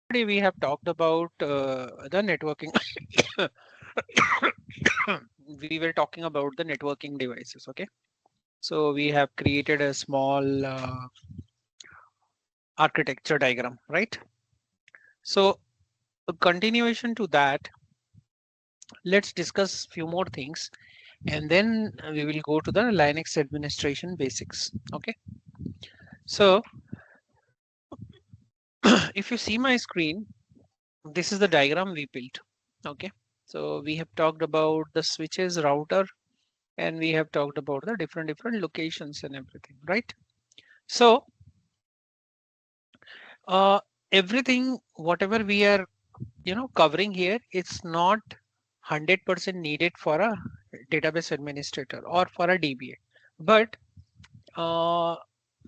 Today we have talked about the networking. We were talking about the networking devices. Okay, so we have created a small architecture diagram, right? So a continuation to that, let's discuss few more things, and then we will go to the Linux administration basics. Okay, so if you see my screen, this is the diagram we built. Okay, so we have talked about the switches, router, and we have talked about the different locations and everything, right? So uh, everything whatever we are covering here, it's not 100% needed for a database administrator or for a DBA, but uh,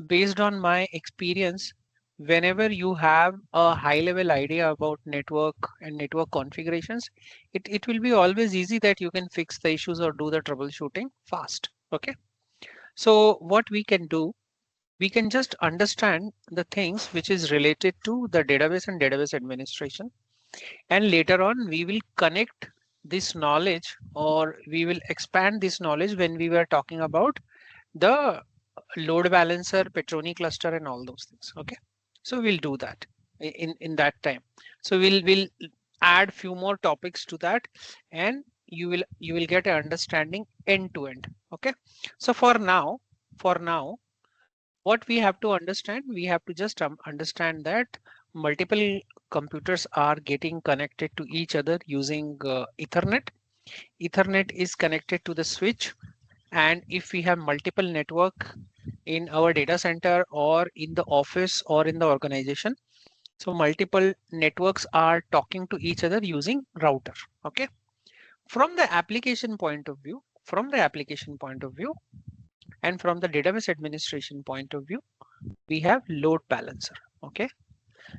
based on my experience, whenever you have a high level idea about network and network configurations, it will be always easy that you can fix the issues or do the troubleshooting fast. Okay, so what we can do, we can just understand the things which is related to the database and database administration, and later on we will connect this knowledge, or we will expand this knowledge when we were talking about the load balancer, Petroni cluster, and all those things. Okay, so we'll do that in that time. So we'll add few more topics to that, and you will get an understanding end to end. Okay, so for now what we have to understand, we have to just understand that multiple computers are getting connected to each other using Ethernet. Ethernet is connected to the switch, and if we have multiple network in our data center or in the office or in the organization, so multiple networks are talking to each other using router. Okay, from the application point of view, and from the database administration point of view, we have load balancer. Okay,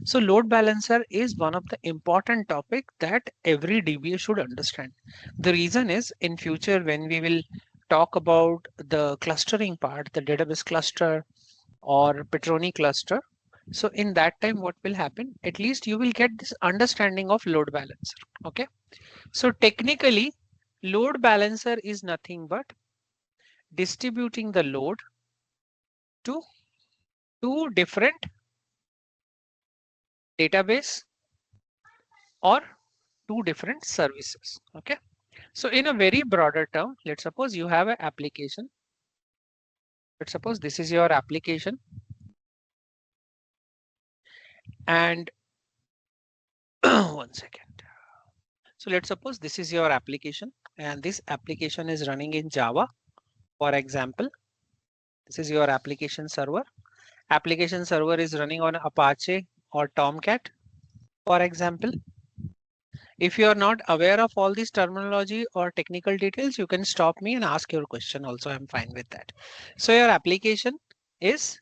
so load balancer is one of the important topic that every DBA should understand. The reason is, in future when we will talk about the clustering part, the database cluster or Petroni cluster, so in that time what will happen, at least you will get this understanding of load balancer. Okay, so technically load balancer is nothing but distributing the load to two different database or two different services. Okay, so in a very broader term, let's suppose you have an application. Let's suppose this is your application, and one second. So let's suppose this is your application, and this application is running in Java. For example, this is your application server. Application server is running on Apache or Tomcat, for example. If you are not aware of all this terminology or technical details, you can stop me and ask your question also. I'm fine with that. So your application is,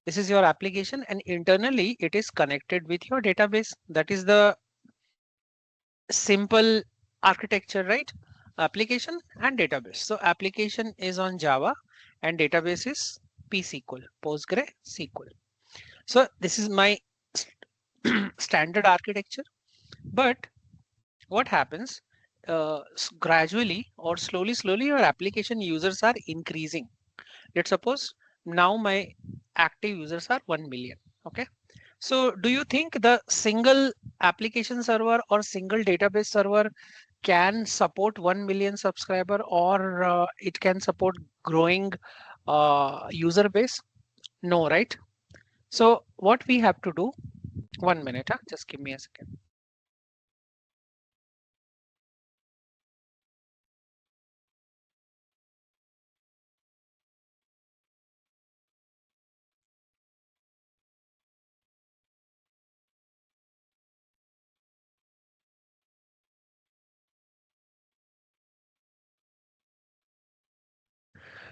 this is your application, and internally it is connected with your database. That is the simple architecture, right? Application and database. So application is on Java and database is PSQL, PostgreSQL. So this is my standard architecture. But what happens, gradually or slowly your application users are increasing. Let's suppose now my active users are 1 million. Okay, so do you think the single application server or single database server can support 1 million subscriber, or it can support growing user base? No, right? So what we have to do, 1 minute, just give me a second.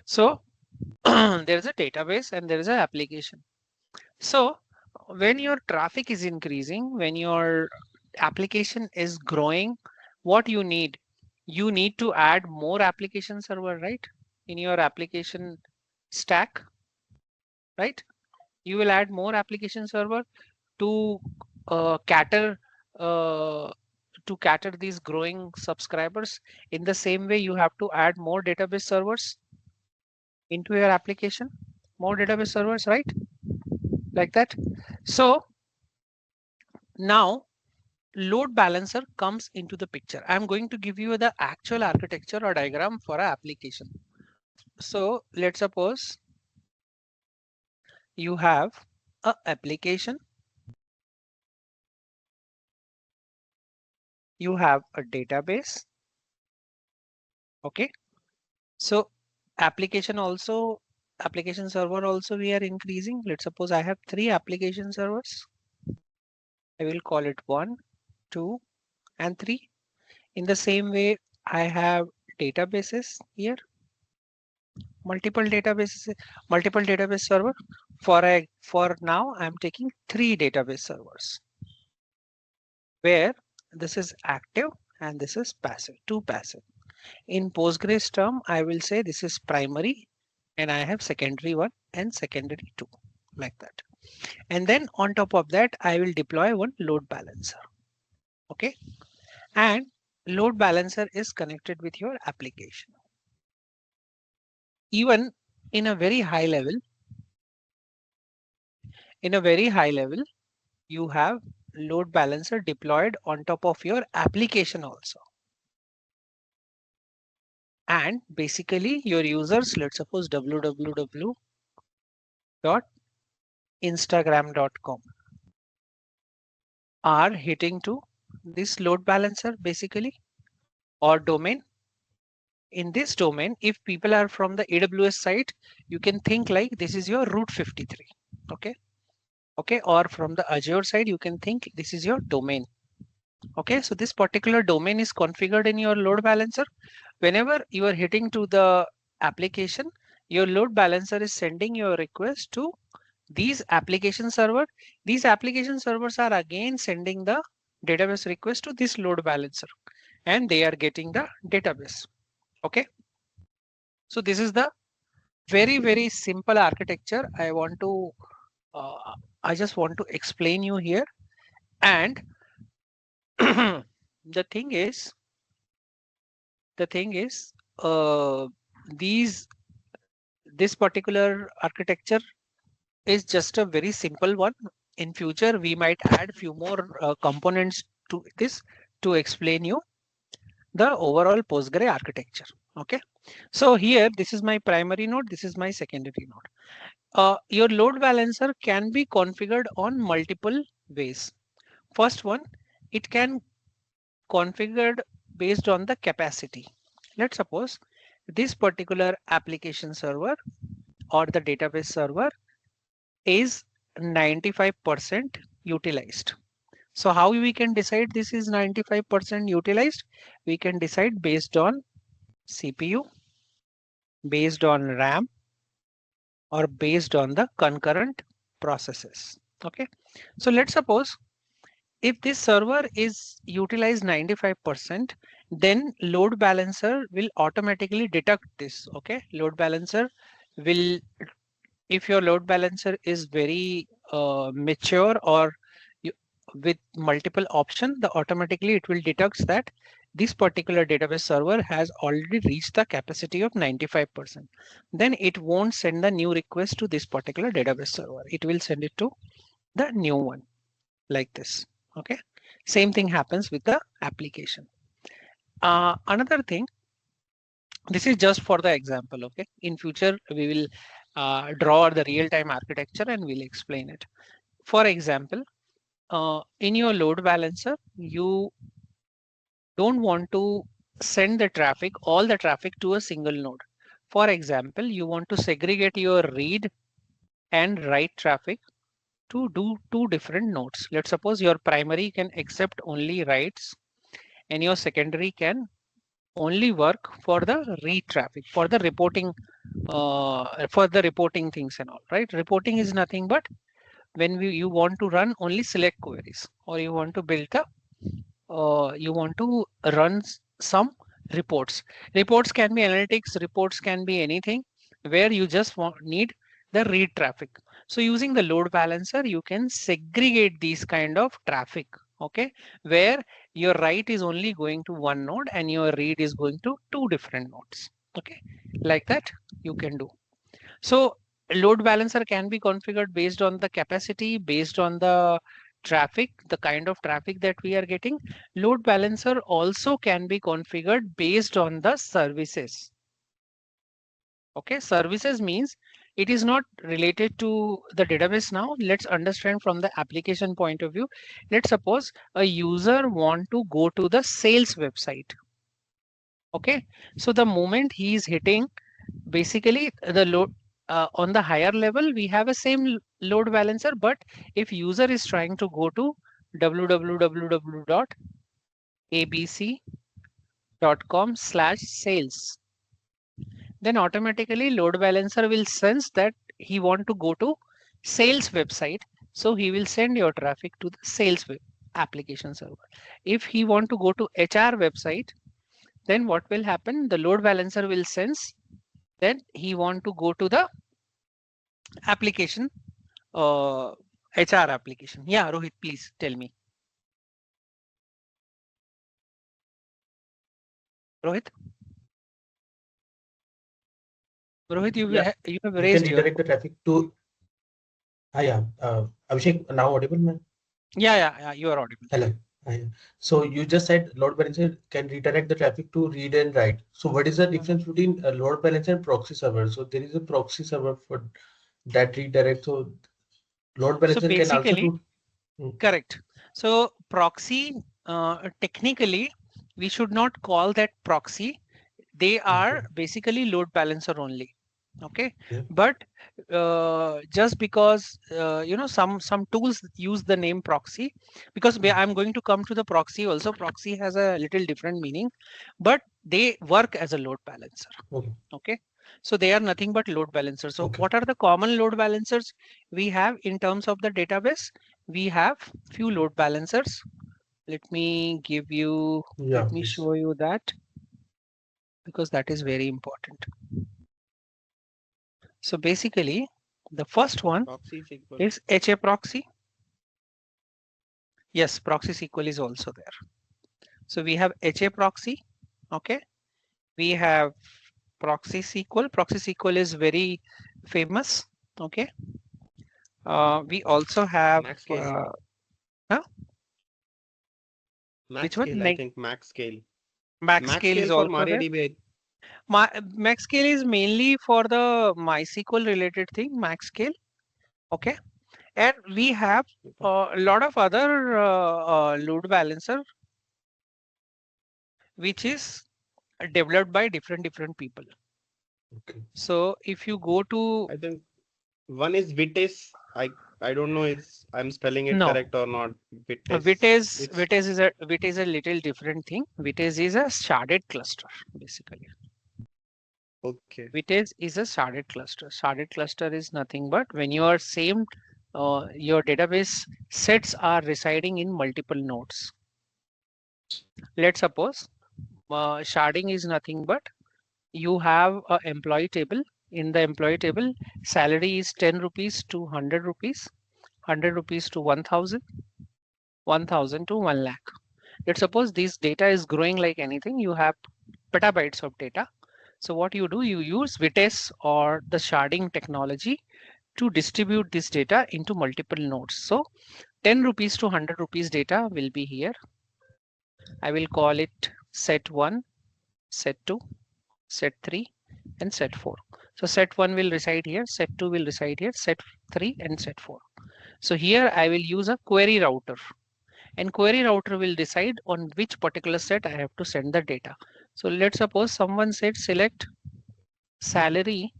So there is a database and there is an application. So when your traffic is increasing, when your application is growing, what you need? You need to add more application server, right? In your application stack, right? You will add more application server. to cater uh, these growing subscribers. In the same way, you have to add more database servers into your application, more database servers, right? Like that. So now load balancer comes into the picture. I'm going to give you the actual architecture or diagram for an application. So let's suppose you have a application, you have a database. Okay, so application server also we are increasing. Let's suppose I have 3 application servers. I will call it 1, 2 and 3. In the same way, I have databases here, multiple database server. For now I'm taking 3 database servers where this is active and this is passive, 2 passive. In Postgres term, I will say this is primary and I have secondary 1 and secondary 2, like that. And then on top of that, I will deploy one load balancer. Okay. And load balancer is connected with your application. Even in a very high level, you have load balancer deployed on top of your application also. And basically your users, let's suppose www.instagram.com are hitting to this load balancer basically, or domain. In this domain, if people are from the AWS site, you can think like this is your route 53. Okay. Okay. Or from the Azure side, you can think this is your domain. Okay. So this particular domain is configured in your load balancer. Whenever you are hitting to the application, your load balancer is sending your request to these application server. These application servers are again sending the database request to this load balancer and they are getting the database. Okay. So this is the very simple architecture I just want to explain you here. And the thing is this particular architecture is just a very simple one. In future, we might add few more components to this to explain you the overall Postgre architecture. Okay. So here, this is my primary node. This is my secondary node. Your load balancer can be configured on multiple ways. First one, it can configured based on the capacity. Let's suppose this particular application server or the database server is 95% utilized. So how we can decide this is 95% utilized? We can decide based on CPU, based on RAM, or based on the concurrent processes. Okay. So let's suppose if this server is utilized 95%, then load balancer will automatically deduct this. Okay. Load balancer will, if your load balancer is very mature or with multiple options, automatically it will deduct that this particular database server has already reached the capacity of 95%. Then it won't send the new request to this particular database server. It will send it to the new one like this. Okay. Same thing happens with the application. Another thing, this is just for the example. Okay. In future, we will draw the real-time architecture and we'll explain it. For example, in your load balancer, you don't want to send the traffic, all the traffic to a single node. For example, you want to segregate your read and write traffic to do 2 different nodes. Let's suppose your primary can accept only writes and your secondary can only work for the read traffic, for the reporting things and all, right? Reporting is nothing but when you want to run only select queries, or you want to build the you want to run some reports. Reports can be analytics, reports can be anything where you just need the read traffic. So using the load balancer, you can segregate these kind of traffic, okay, where your write is only going to one node and your read is going to two different nodes. Okay, like that you can do. So load balancer can be configured based on the capacity, based on the traffic, the kind of traffic that we are getting. Load balancer also can be configured based on the services. Okay, services means it is not related to the database now. Let's understand from the application point of view. Let's suppose a user want to go to the sales website. Okay, so the moment he is hitting, basically the load on the higher level, we have a same load balancer, but if user is trying to go to www.abc.com/sales, then automatically load balancer will sense that he want to go to sales website. So he will send your traffic to the sales web application server. If he want to go to HR website, then what will happen? The load balancer will sense then he want to go to the application, HR application. Yeah, Rohit, please tell me. Rohit? Rohit, you Yeah, you have you can raised your. redirect the traffic to. Yeah, Abhishek, now audible, man? Yeah, you are audible. Hello. Yeah. So you just said load balancer can redirect the traffic to read and write. So what is the difference between a load balancer and proxy server? So there is a proxy server for that redirect. So load So balancer can also basically, do. correct. So proxy, technically, we should not call that proxy. They are Okay. basically load balancer only. Okay, Yeah. but just because some tools use the name proxy, because I'm going to come to the proxy also. Proxy has a little different meaning, but they work as a load balancer. Okay. Okay, so they are nothing but load balancers. So Okay. what are the common load balancers we have in terms of the database? We have few load balancers. Let me give you, Yeah, let me please. show you that, because that is very important. So basically, the first one Proxy SQL. is HA proxy. Yes, proxy SQL is also there. So we have HA proxy. Okay, we have proxy SQL. Proxy SQL is very famous. Okay, we also have MaxScale. huh? Which one? MaxScale, I think MaxScale. MaxScale is MaxScale for also there. MariaDB. MaxScale is mainly for the MySQL related thing. MaxScale. Okay, and we have a lot of other load balancer which is developed by different people. Okay. So if you go to I think one is Vitess. I don't know if I'm spelling it no, correct or not. Vitess. It's Vitess is a little different thing. Vitess is a sharded cluster basically. okay. Vitess is a sharded cluster. Sharded cluster is nothing but when you are same your database sets are residing in multiple nodes. Let's suppose sharding is nothing but you have a employee table. In the employee table, salary is 10 rupees to 100 rupees, 100 rupees to 1000, 1000 to 1 lakh. Let's suppose this data is growing like anything. You have petabytes of data. So what you do, you use Vitess or the sharding technology to distribute this data into multiple nodes. So 10 rupees to 100 rupees data will be here. I will call it set 1, set 2, set 3, and set 4. So set 1 will reside here, set 2 will reside here, set 3 and set 4. So here I will use a query router, and query router will decide on which particular set I have to send the data. So let's suppose someone said select salary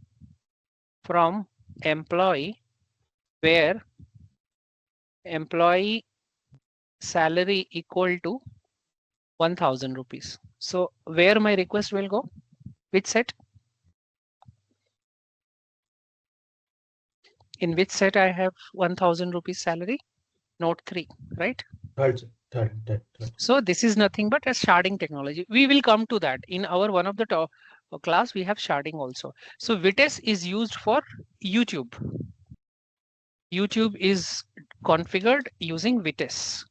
from employee where employee salary equal to 1000 rupees. So where my request will go? Which set? In which set I have 1000 rupees salary? Node 3, right? Third. So this is nothing but a sharding technology. We will come to that in our one of the class. We have sharding also. So Vitess is used for YouTube. YouTube is configured using Vitess.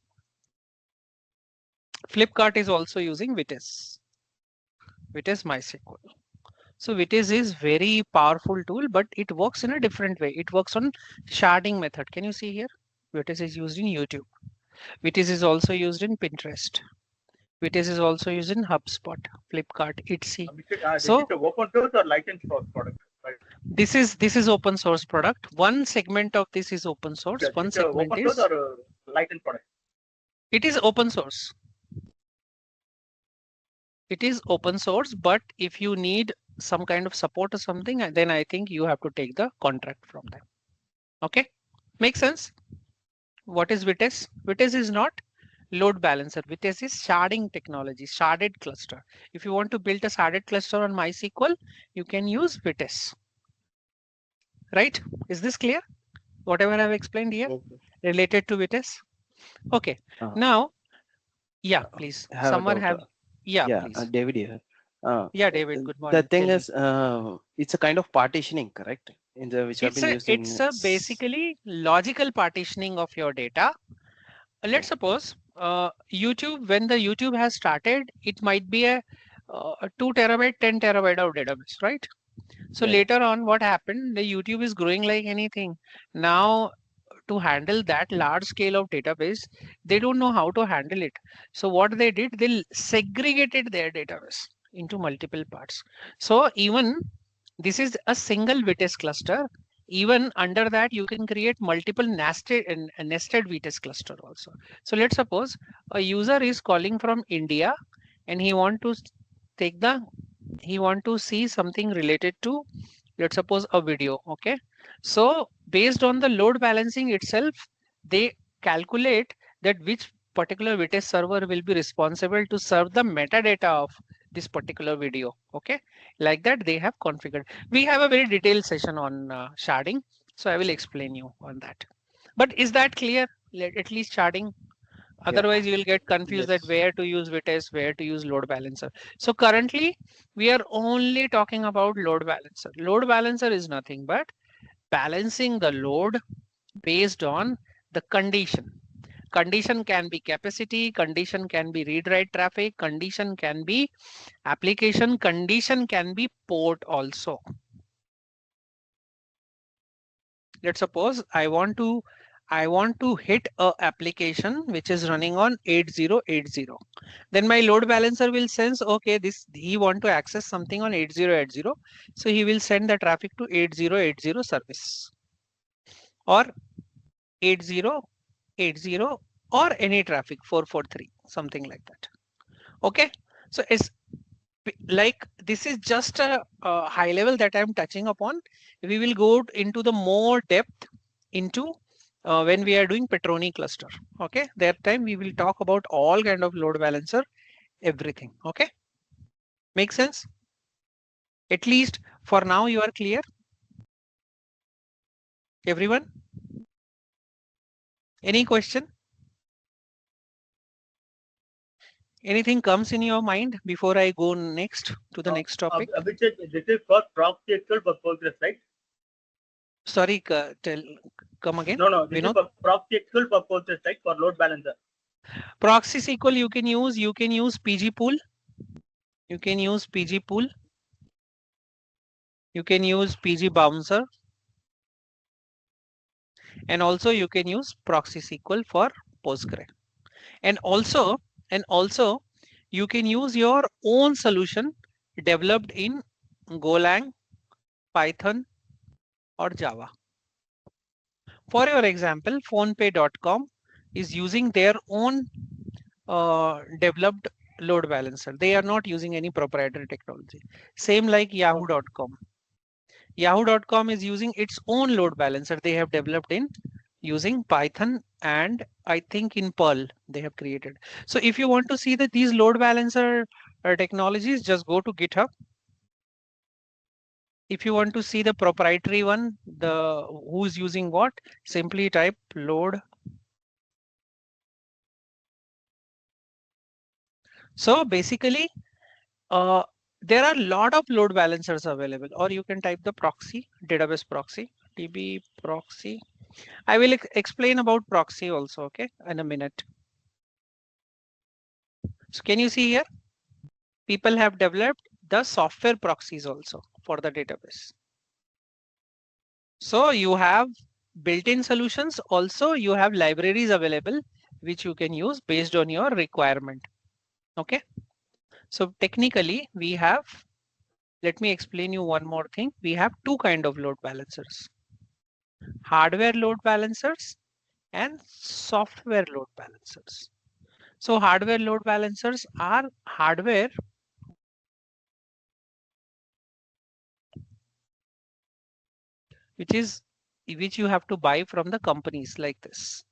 Flipkart is also using Vitess. Vitess MySQL. So Vitess is very powerful tool, but it works in a different way. It works on sharding method. Can you see here? Vitess is used in YouTube. Vitess is also used in Pinterest. Vitess is also used in HubSpot, Flipkart, Etsy. So this is open source or license source product? Right? this is open source product. One segment of this is open source. Yeah, One it's a segment open is source or license product? it is open source. It is open source, but if you need some kind of support or something, then I think you have to take the contract from them. Okay, makes sense? What is Vitess? Vitess is not load balancer. Vitess is sharding technology, sharded cluster. If you want to build a sharded cluster on MySQL, you can use Vitess. Right? Is this clear? Whatever I've explained here Okay. related to Vitess? Okay. Now, yeah, please. I have a Someone doubt. have, yeah, please. David here. Yeah, David, good The morning. thing Tell me. is, it's a kind of partitioning, correct? In the which have been used in It's a basically logical partitioning of your data. Let's suppose YouTube, when the YouTube has started, it might be a 2 terabyte, 10 terabyte of database, right? So Yeah. later on, what happened? The YouTube is growing like anything. Now, to handle that large scale of database, they don't know how to handle it. So what they did, they segregated their database into multiple parts. So even this is a single Vitess cluster. Even under that, you can create multiple nested Vitess cluster also. So let's suppose a user is calling from India and he want to see something related to, let's suppose, a video. Okay, so based on the load balancing itself, they calculate that which particular Vitess server will be responsible to serve the metadata of this particular video. Okay, like that they have configured. We have a very detailed session on sharding, so I will explain you on that. But is that clear? At least sharding. Otherwise, you will get confused that Yes. where to use Vitess, where to use load balancer. So currently, we are only talking about load balancer. Load balancer is nothing but balancing the load based on the condition. Condition can be capacity, condition can be read-write traffic, condition can be application, condition can be port also. Let's suppose I want to hit a application which is running on 8080. Then my load balancer will sense, okay, he want to access something on 8080. So he will send the traffic to 8080 service or 8080 or any traffic 443, something like that. Okay, so it's like this is just a high level that I'm touching upon. We will go into the more depth into when we are doing Petroni cluster. Okay, that time we will talk about all kind of load balancer, everything. Okay, make sense? At least for now you are clear, everyone? Any question? Anything comes in your mind before I go next to the next topic? Abhishek, this is for proxy SQL for Postgres, right? Sorry, come again. No, this is for proxy SQL for Postgres, right? For load balancer. Proxy SQL you can use PG pool. You can use PG pool. You can use PG bouncer. And also you can use proxy SQL for Postgre. And also you can use your own solution developed in Golang, Python or Java. For your example, PhonePe.com is using their own developed load balancer. They are not using any proprietary technology. Same like Yahoo.com. Yahoo.com is using its own load balancer. They have developed in using Python and I think in Perl they have created. So if you want to see that these load balancer technologies, just go to GitHub. If you want to see the proprietary one, the who's using what, simply type load. So basically, there are a lot of load balancers available, or you can type the proxy, database proxy, DB proxy I will explain about proxy also, okay, in a minute. So can you see here? People have developed the software proxies also for the database. So you have built-in solutions. Also, you have libraries available which you can use based on your requirement. Okay. So technically we have, let me explain you one more thing. We have two kind of load balancers: hardware load balancers and software load balancers. So hardware load balancers are hardware which you have to buy from the companies like this.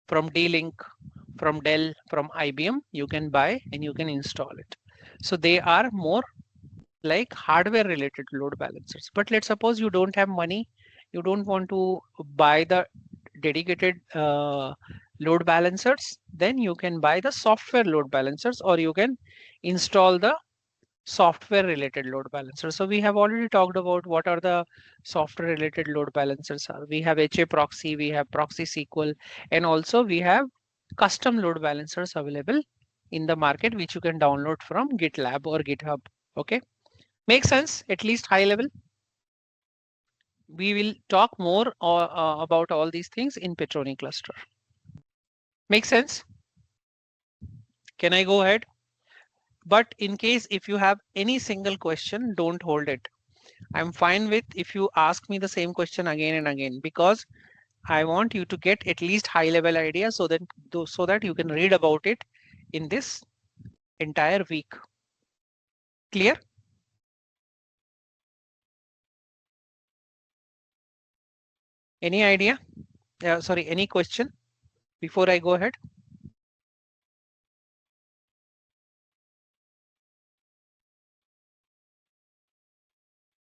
From D-Link, from Dell, from IBM, you can buy and you can install it. So they are more like hardware related load balancers. But let's suppose you don't have money, you don't want to buy the dedicated load balancers, then you can buy the software load balancers, or you can install the software related load balancers. So we have already talked about what are the software related load balancers are. We have HA proxy, we have proxy SQL, and also we have custom load balancers available in the market, which you can download from GitLab or GitHub. Okay, makes sense, at least high level. We will talk more about all these things in Petroni cluster. Make sense? Can I go ahead? But in case if you have any single question, don't hold it. I'm fine with if you ask me the same question again and again, because I want you to get at least high level idea so that you can read about it in this entire week. Clear? Any idea? Sorry, any question before I go ahead?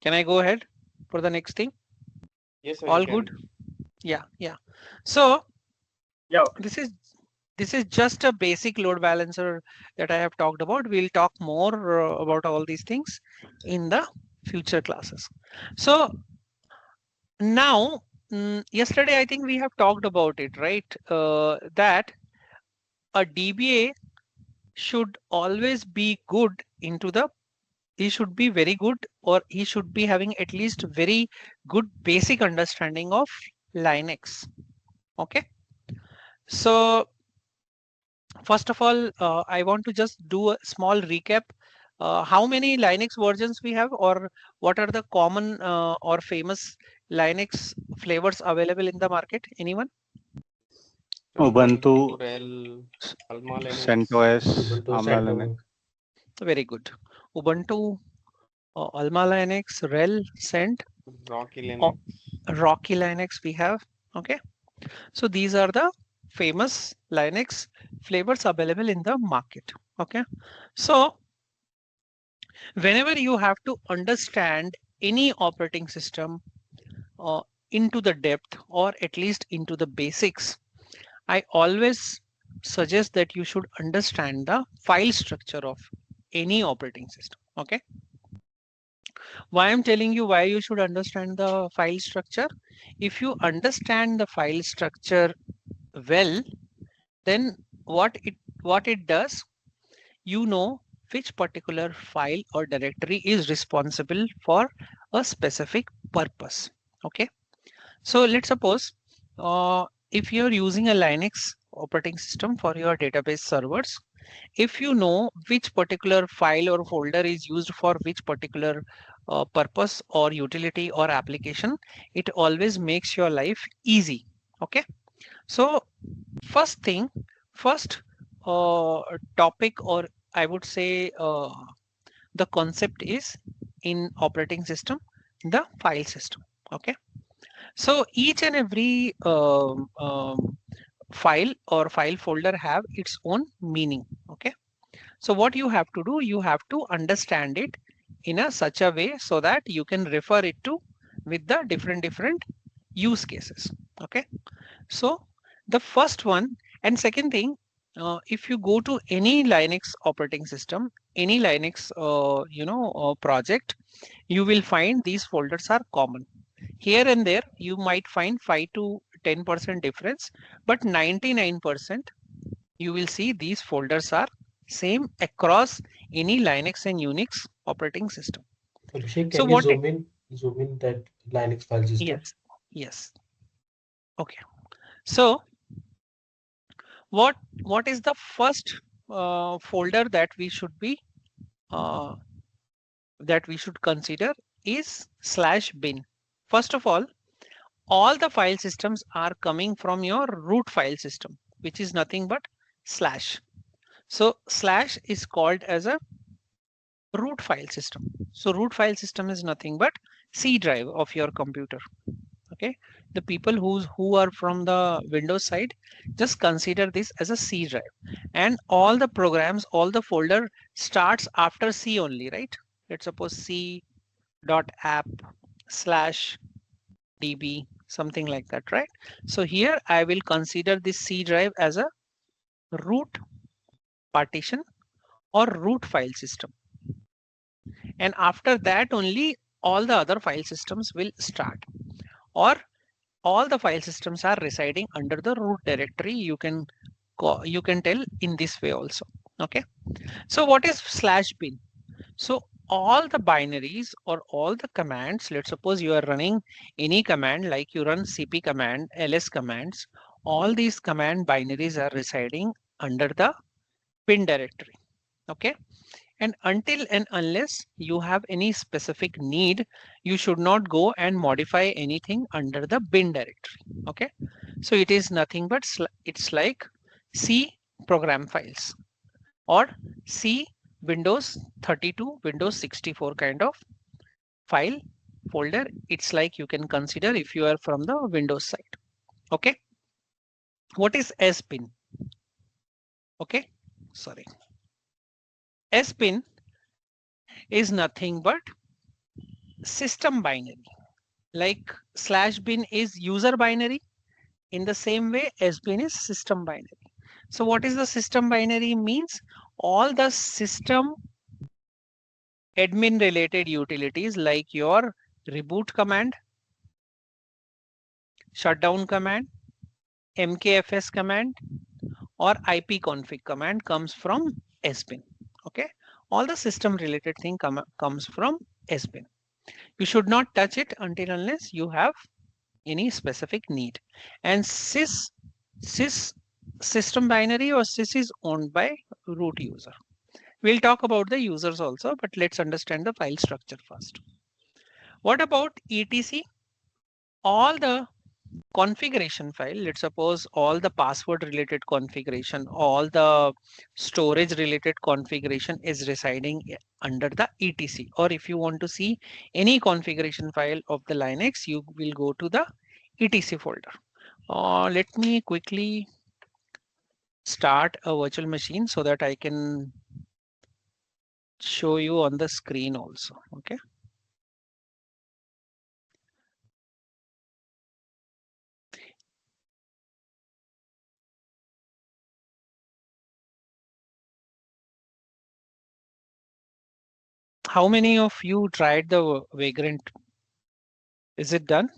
Can I go ahead for the next thing? Yes, sir, All you can. good? Yeah, yeah. So Yeah. this is just a basic load balancer that I have talked about. We'll talk more about all these things in the future classes. So now, yesterday I think we have talked about it, right? That a DBA should always be good into the, he should be very good, or he should be having at least very good basic understanding of Linux. Okay. So first of all, I want to just do a small recap. How many Linux versions we have, or what are the common or famous Linux flavors available in the market? Anyone? Ubuntu, RHEL, Alma Linux. CentOS, Ubuntu, Alma CentOS. Linux. Very good. Ubuntu, Alma Linux, RHEL, Cent, Rocky Linux. Rocky Linux we have. Okay. So these are the famous Linux flavors available in the market. Okay. So whenever you have to understand any operating system into the depth, or at least into the basics, I always suggest that you should understand the file structure of any operating system. Okay. Why I'm telling you why you should understand the file structure? If you understand the file structure well, then what it does, you know which particular file or directory is responsible for a specific purpose. Okay. So let's suppose if you're using a Linux operating system for your database servers, if you know which particular file or folder is used for which particular purpose or utility or application, it always makes your life easy. Okay. So first topic, or I would say the concept is in operating system, the file system. Okay. So each and every file or file folder have its own meaning. Okay. So what you have to do, you have to understand it in a such a way so that you can refer it to with the different use cases. Okay. So the first one, and second thing, if you go to any Linux operating system, any Linux project, you will find these folders are common. Here and there you might find 5 to 10% difference, but 99% you will see these folders are same across any Linux and Unix operating system. Abhishek, So can you what? zoom in that Linux file system? Yes, yes. Okay. So what is the first folder that we should be consider is /bin. First of all the file systems are coming from your root file system, which is nothing but /. So / is called as a root file system. So root file system is nothing but C drive of your computer. Okay, the people who are from the Windows side, just consider this as a C drive, and all the programs, all the folder starts after C only, right? Let's suppose c.app/db, something like that, right? So here I will consider this C drive as a root partition or root file system, and after that only all the other file systems will start, or all the file systems are residing under the root directory. You can tell in this way also. Okay, so what is /bin? So all the binaries or all the commands, let's suppose you are running any command, like you run cp command, ls commands, all these command binaries are residing under the bin directory. Okay, and until and unless you have any specific need, you should not go and modify anything under the bin directory. Okay, so it is nothing but it's like C program files or C Windows 32, Windows 64 kind of file folder. It's like you can consider if you are from the Windows side. Okay, what is sbin? Okay, sorry. Sbin is nothing but system binary. Like /bin is user binary, in the same way sbin is system binary. So what is the system binary means? All the system admin related utilities like your reboot command, shutdown command, mkfs command, or ipconfig command comes from sbin. Okay, all the system related thing comes from sbin. You should not touch it until unless you have any specific need. And sys system binary or sys is owned by root user. We'll talk about the users also, but let's understand the file structure first. What about etc? All the configuration file, let's suppose all the password related configuration, all the storage related configuration is residing under the etc. Or if you want to see any configuration file of the Linux, you will go to the etc folder. Let me quickly start a virtual machine so that I can show you on the screen also. Okay. How many of you tried the Vagrant? Is it done?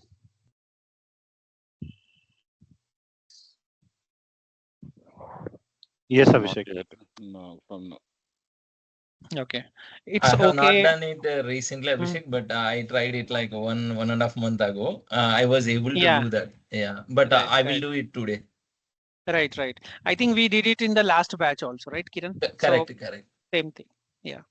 Yes, Not Abhishek. yet. No, no. Okay, I it's have not okay. done it recently, Abhishek, but I tried it like 1.5 month ago. I was able to Yeah. do that. Yeah, but Right, I will right. do it today. Right. I think we did it in the last batch also, right, Kiran? So Correct. same thing. Yeah.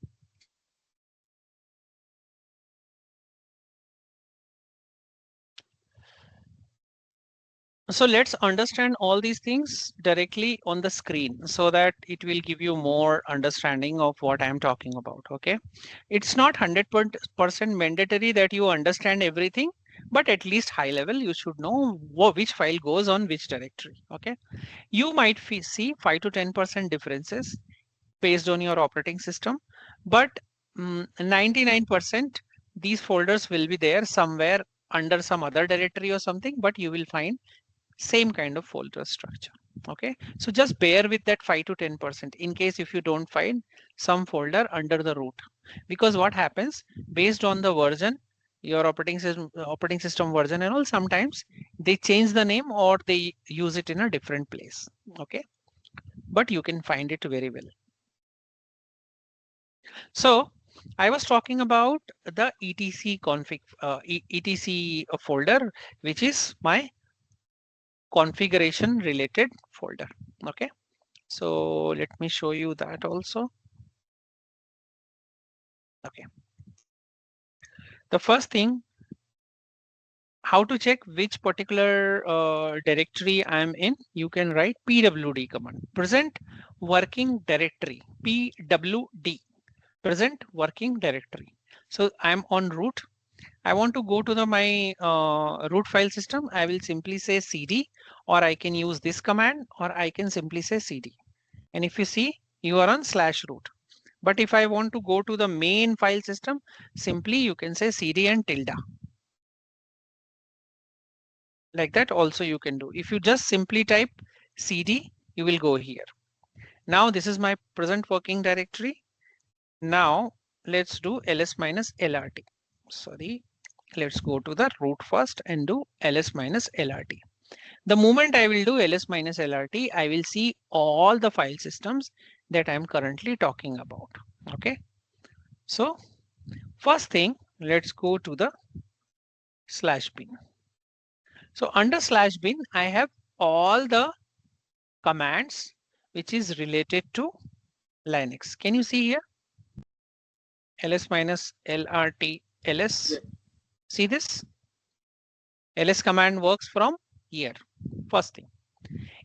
So let's understand all these things directly on the screen so that it will give you more understanding of what I'm talking about. Okay. It's not 100% mandatory that you understand everything, but at least high level, you should know which file goes on which directory. Okay. You might see 5 to 10% differences based on your operating system, but 99% these folders will be there somewhere under some other directory or something, but you will find same kind of folder structure. Okay, so just bear with that 5 to 10% in case if you don't find some folder under the root, because what happens based on the version, your operating system version and all, sometimes they change the name or they use it in a different place. Okay, but you can find it very well. So I was talking about the etc config etc folder, which is my configuration related folder. Okay, so let me show you that also. Okay, the first thing, how to check which particular directory I'm in, you can write pwd command, present working directory, pwd, present working directory. So I'm on root. I want to go to the my root file system. I will simply say cd, or I can use this command, or I can simply say cd. And if you see, you are on /root. But if I want to go to the main file system, simply you can say cd and tilde. Like that also you can do. If you just simply type cd, you will go here. Now this is my present working directory. Now let's do ls-lrt. Sorry, let's go to the root first and do ls-lrt. The moment I will do ls-lrt, I will see all the file systems that I'm currently talking about. Okay, so first thing, let's go to the /bin. So under /bin, I have all the commands which is related to Linux. Can you see here? ls-lrt ls. See this? ls command works from here. First thing.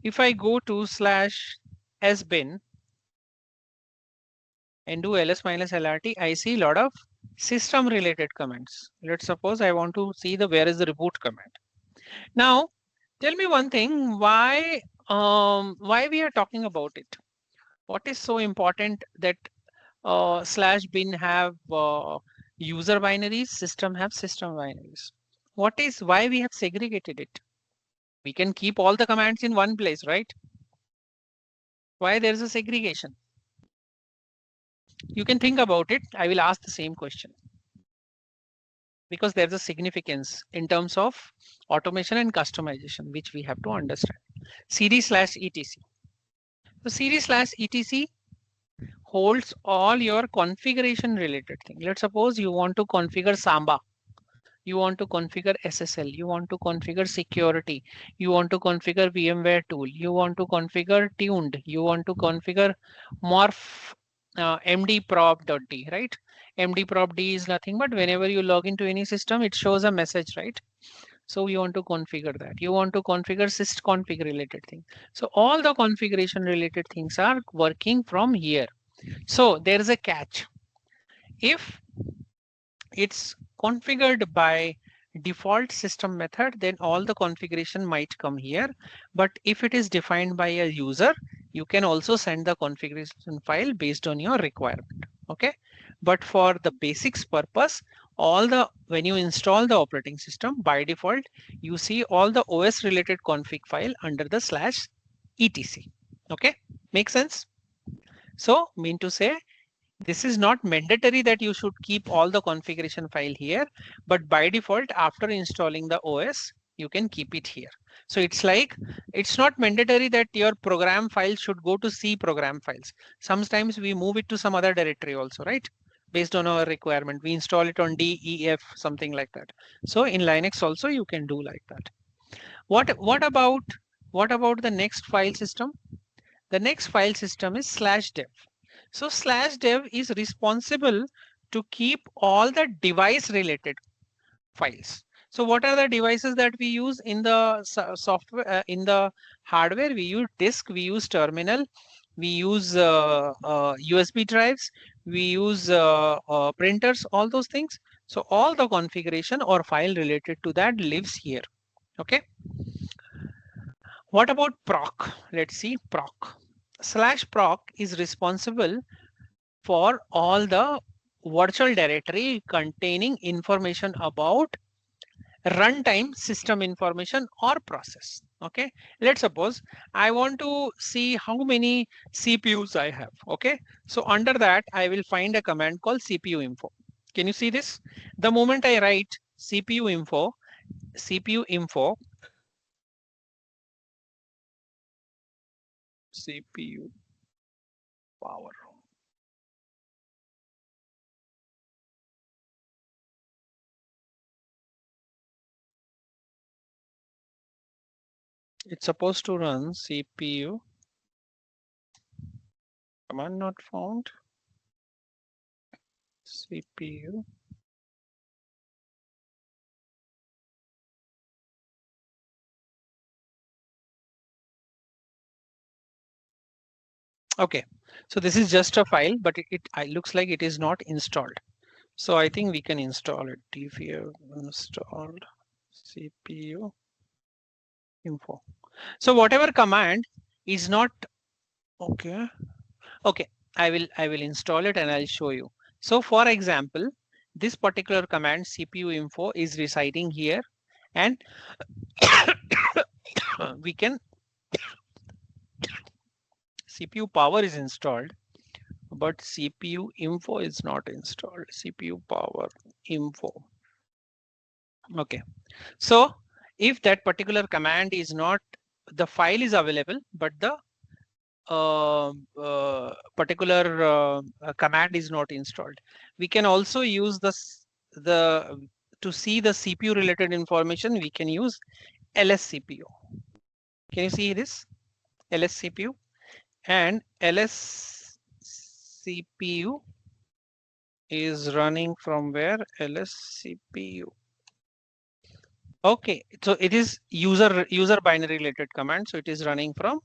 If I go to /sbin and do ls-lrt, I see a lot of system related commands. Let's suppose I want to see the where is the reboot command. Now, tell me one thing, why we are talking about it? What is so important that /bin have user binaries, system have system binaries? Why we have segregated it? We can keep all the commands in one place, right? Why there is a segregation? You can think about it. I will ask the same question. Because there's a significance in terms of automation and customization, which we have to understand. cd/etc. So cd/etc holds all your configuration related thing. Let's suppose you want to configure Samba, you want to configure SSL, you want to configure security, you want to configure VMware tool, you want to configure tuned, you want to configure morph mdprop.d, right? mdprop.d is nothing but whenever you log into any system, it shows a message, right? So you want to configure that. You want to configure sysconfig related thing. So all the configuration related things are working from here. So there is a catch. If it's configured by default system method, then all the configuration might come here. But if it is defined by a user, you can also send the configuration file based on your requirement. Okay. But for the basics purpose, when you install the operating system, by default, you see all the OS related config file under the /etc. Okay, make sense? So mean to say, this is not mandatory that you should keep all the configuration file here, but by default, after installing the OS, you can keep it here. So it's like, it's not mandatory that your program file should go to C program files. Sometimes we move it to some other directory also, right? Based on our requirement, we install it on D, E, F, something like that. So in Linux also you can do like that. What about the next file system? The next file system is /dev. So /dev is responsible to keep all the device related files. So what are the devices that we use in the software, in the hardware? We use disk, we use terminal, we use USB drives, we use printers, all those things. So all the configuration or file related to that lives here. Okay. What about proc? Let's see, proc. /proc is responsible for all the virtual directory containing information about runtime system information or process. Okay, let's suppose I want to see how many CPUs I have. Okay, so under that I will find a command called CPU info. Can you see this? The moment I write CPU info, CPU power. It's supposed to run CPU. Command not found. CPU. Okay, so this is just a file, but it looks like it is not installed. So I think we can install it. dv installed CPU info. So whatever command is not okay. Okay, I will install it and I'll show you. So for example, this particular command CPU info is residing here, and we can CPU power is installed, but CPU info is not installed. CPU power info. Okay, so if that particular command is not, the file is available, but the particular command is not installed, we can also use to see the CPU related information. We can use LSCPU. Can you see this LSCPU? And LSCPU is running from where? LSCPU. Okay, so it is user binary related command. So it is running from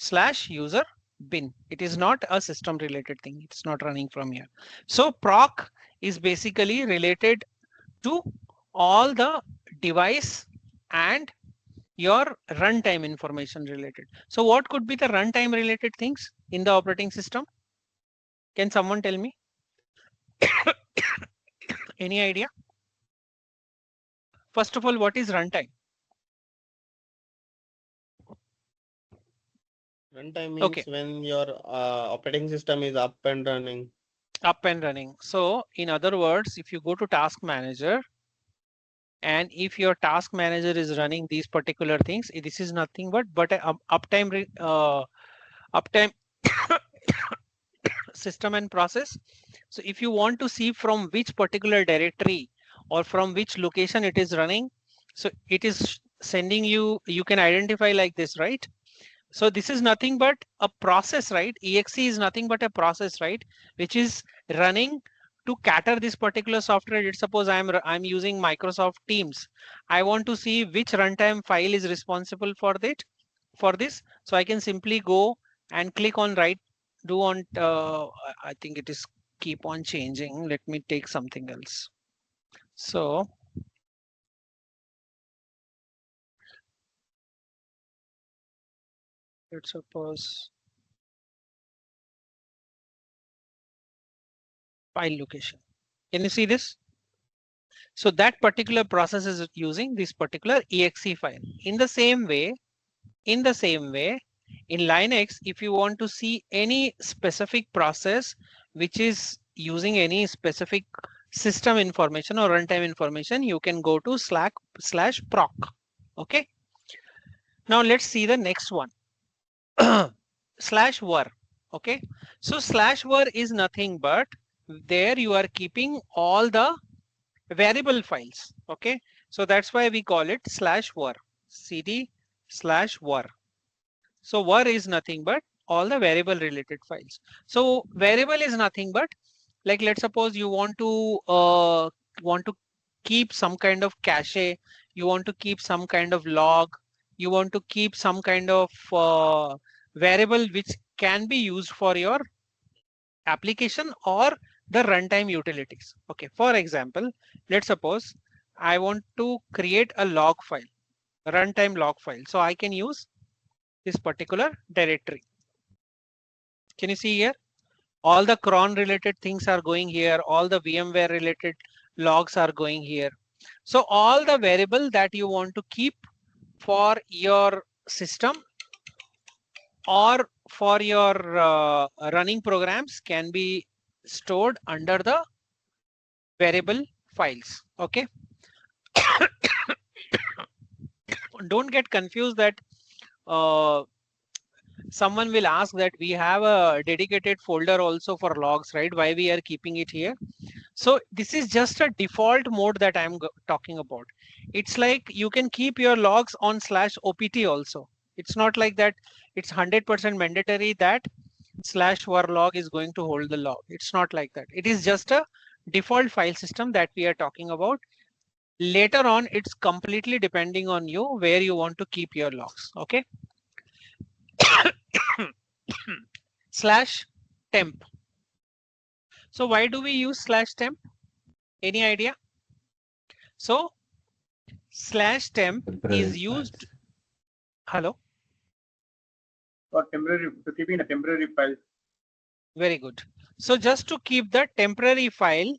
/user bin. It is not a system related thing. It's not running from here. So proc is basically related to all the device and your runtime information related. So what could be the runtime related things in the operating system? Can someone tell me? Any idea? First of all, what is runtime? Runtime means Okay. when your operating system is up and running. Up and running. So in other words, if you go to task manager, and if your task manager is running these particular things, this is nothing but uptime system and process. So if you want to see from which particular directory or from which location it is running, so it is sending you, you can identify like this, right? So this is nothing but a process, right? EXE is nothing but a process, right? Which is running to cater this particular software. Let's suppose I'm using Microsoft Teams. I want to see which runtime file is responsible for this. So I can simply go and click on I think it is keep on changing. Let me take something else. So let's suppose file location. Can you see this? So that particular process is using this particular exe file. In the same way, in Linux, if you want to see any specific process which is using any specific system information or runtime information, you can go to /proc. Okay. Now let's see the next one. /var. Okay. So /var is nothing but there you are keeping all the variable files. Okay. So that's why we call it /var. cd /var. So var is nothing but all the variable related files. So variable is nothing but, like, let's suppose you want to keep some kind of cache, you want to keep some kind of log, you want to keep some kind of variable which can be used for your application or the runtime utilities. Okay, for example, let's suppose I want to create a log file, runtime log file. So I can use this particular directory. Can you see here? All the cron related things are going here. All the VMware related logs are going here. So all the variable that you want to keep for your system or for your running programs can be stored under the variable files. Okay. Don't get confused that someone will ask that we have a dedicated folder also for logs, right? Why we are keeping it here? So this is just a default mode that I'm talking about. It's like you can keep your logs on /opt also. It's not like that it's 100% mandatory that /varlog is going to hold the log. It's not like that. It is just a default file system that we are talking about. Later on, it's completely depending on you where you want to keep your logs. Okay. /temp. So why do we use /temp? Any idea? So /temp is used. Hello. For temporary, to keeping the temporary file. Very good. So just to keep the temporary file,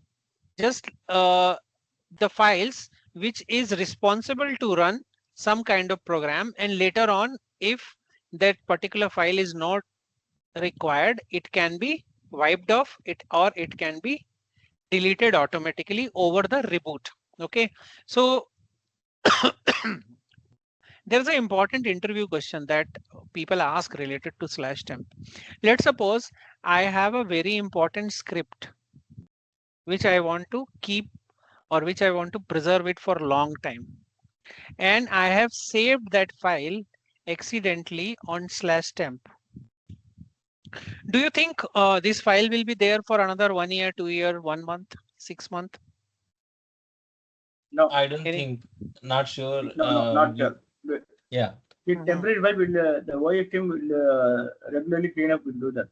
just the files which is responsible to run some kind of program, and later on, if that particular file is not required, it can be wiped off or it can be deleted automatically over the reboot. Okay, so there's an important interview question that people ask related to /temp. Let's suppose I have a very important script which I want to keep or which I want to preserve it for a long time, and I have saved that file accidentally on /temp. Do you think this file will be there for another 1 year, 2 year, 1 month, 6 months? No, I don't think, not sure. no, not sure. Yeah. The temporary file will, the OS team will regularly clean up, will do that.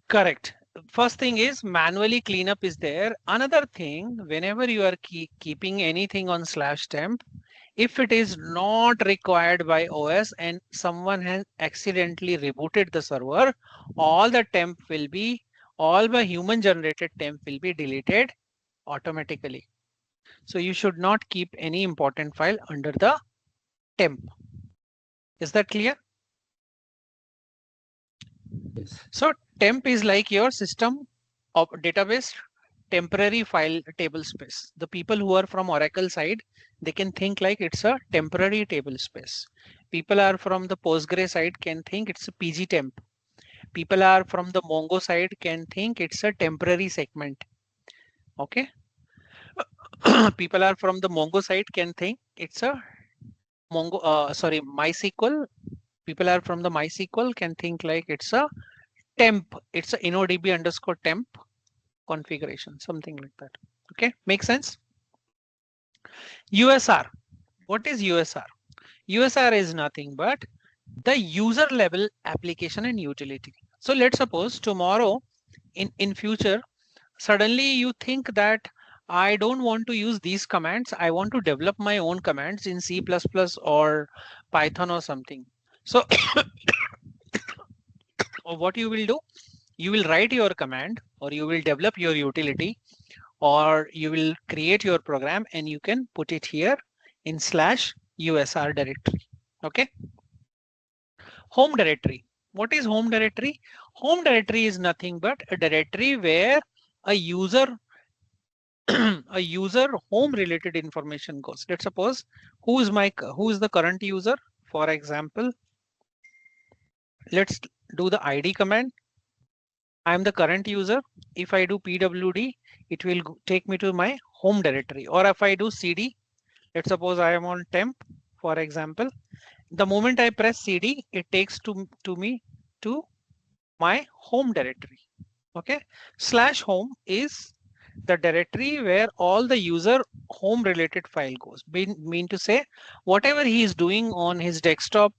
Correct. First thing is manually cleanup is there. Another thing, whenever you are keeping anything on /temp, if it is not required by OS and someone has accidentally rebooted the server, all the temp will be, all the human generated temp will be deleted automatically. So you should not keep any important file under the temp. Is that clear? Yes. So temp is like your system of database temporary file table space. The people who are from Oracle side, they can think like it's a temporary table space. People are from the Postgre side can think it's a PG temp. People are from the Mongo side can think it's a temporary segment. Okay. People are from the Mongo side can think it's a MySQL. People are from the MySQL can think like it's a temp. It's a InnoDB underscore temp configuration, something like that. Okay, make sense? USR. What is USR? USR is nothing but the user level application and utility. So let's suppose tomorrow in future, suddenly you think that I don't want to use these commands. I want to develop my own commands in C++ or Python or something. So what you will do, you will write your command or you will develop your utility or you will create your program and you can put it here in /USR directory. Okay. Home directory. What is home directory? Home directory is nothing but a directory where a user home related information goes. Let's suppose who is the current user? For example, let's do the ID command. I'm the current user. If I do pwd, it will take me to my home directory. Or if I do cd, let's suppose I am on temp, for example. The moment I press cd, it takes to me to my home directory. Okay, /home is the directory where all the user home related file goes. Mean to say, whatever he is doing on his desktop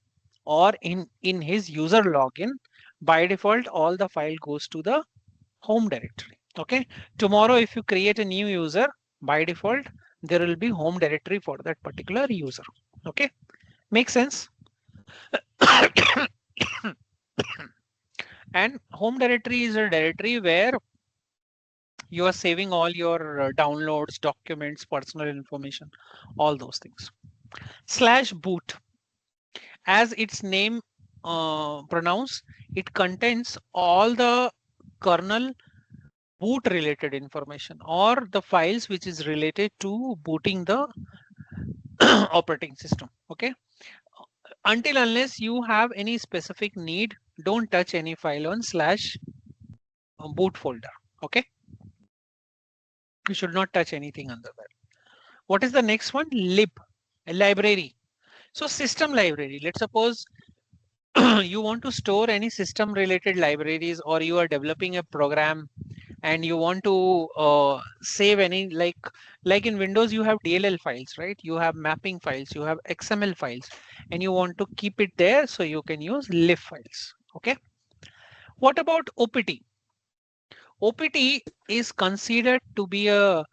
or in his user login, by default, all the file goes to the home directory. Okay. Tomorrow, if you create a new user, by default, there will be home directory for that particular user. Okay. Make sense? And home directory is a directory where you are saving all your downloads, documents, personal information, all those things. /boot, as its name pronounce, it contains all the kernel boot related information or the files which is related to booting the operating system. Okay. Until unless you have any specific need, don't touch any file on slash boot folder. Okay. You should not touch anything under that. What is the next one? Lib, a library. So system library. Let's suppose you want to store any system related libraries, or you are developing a program and you want to save any, like in Windows you have DLL files, right? You have mapping files, you have XML files, and you want to keep it there, so you can use lib files. Okay. What about OPT? OPT is considered to be a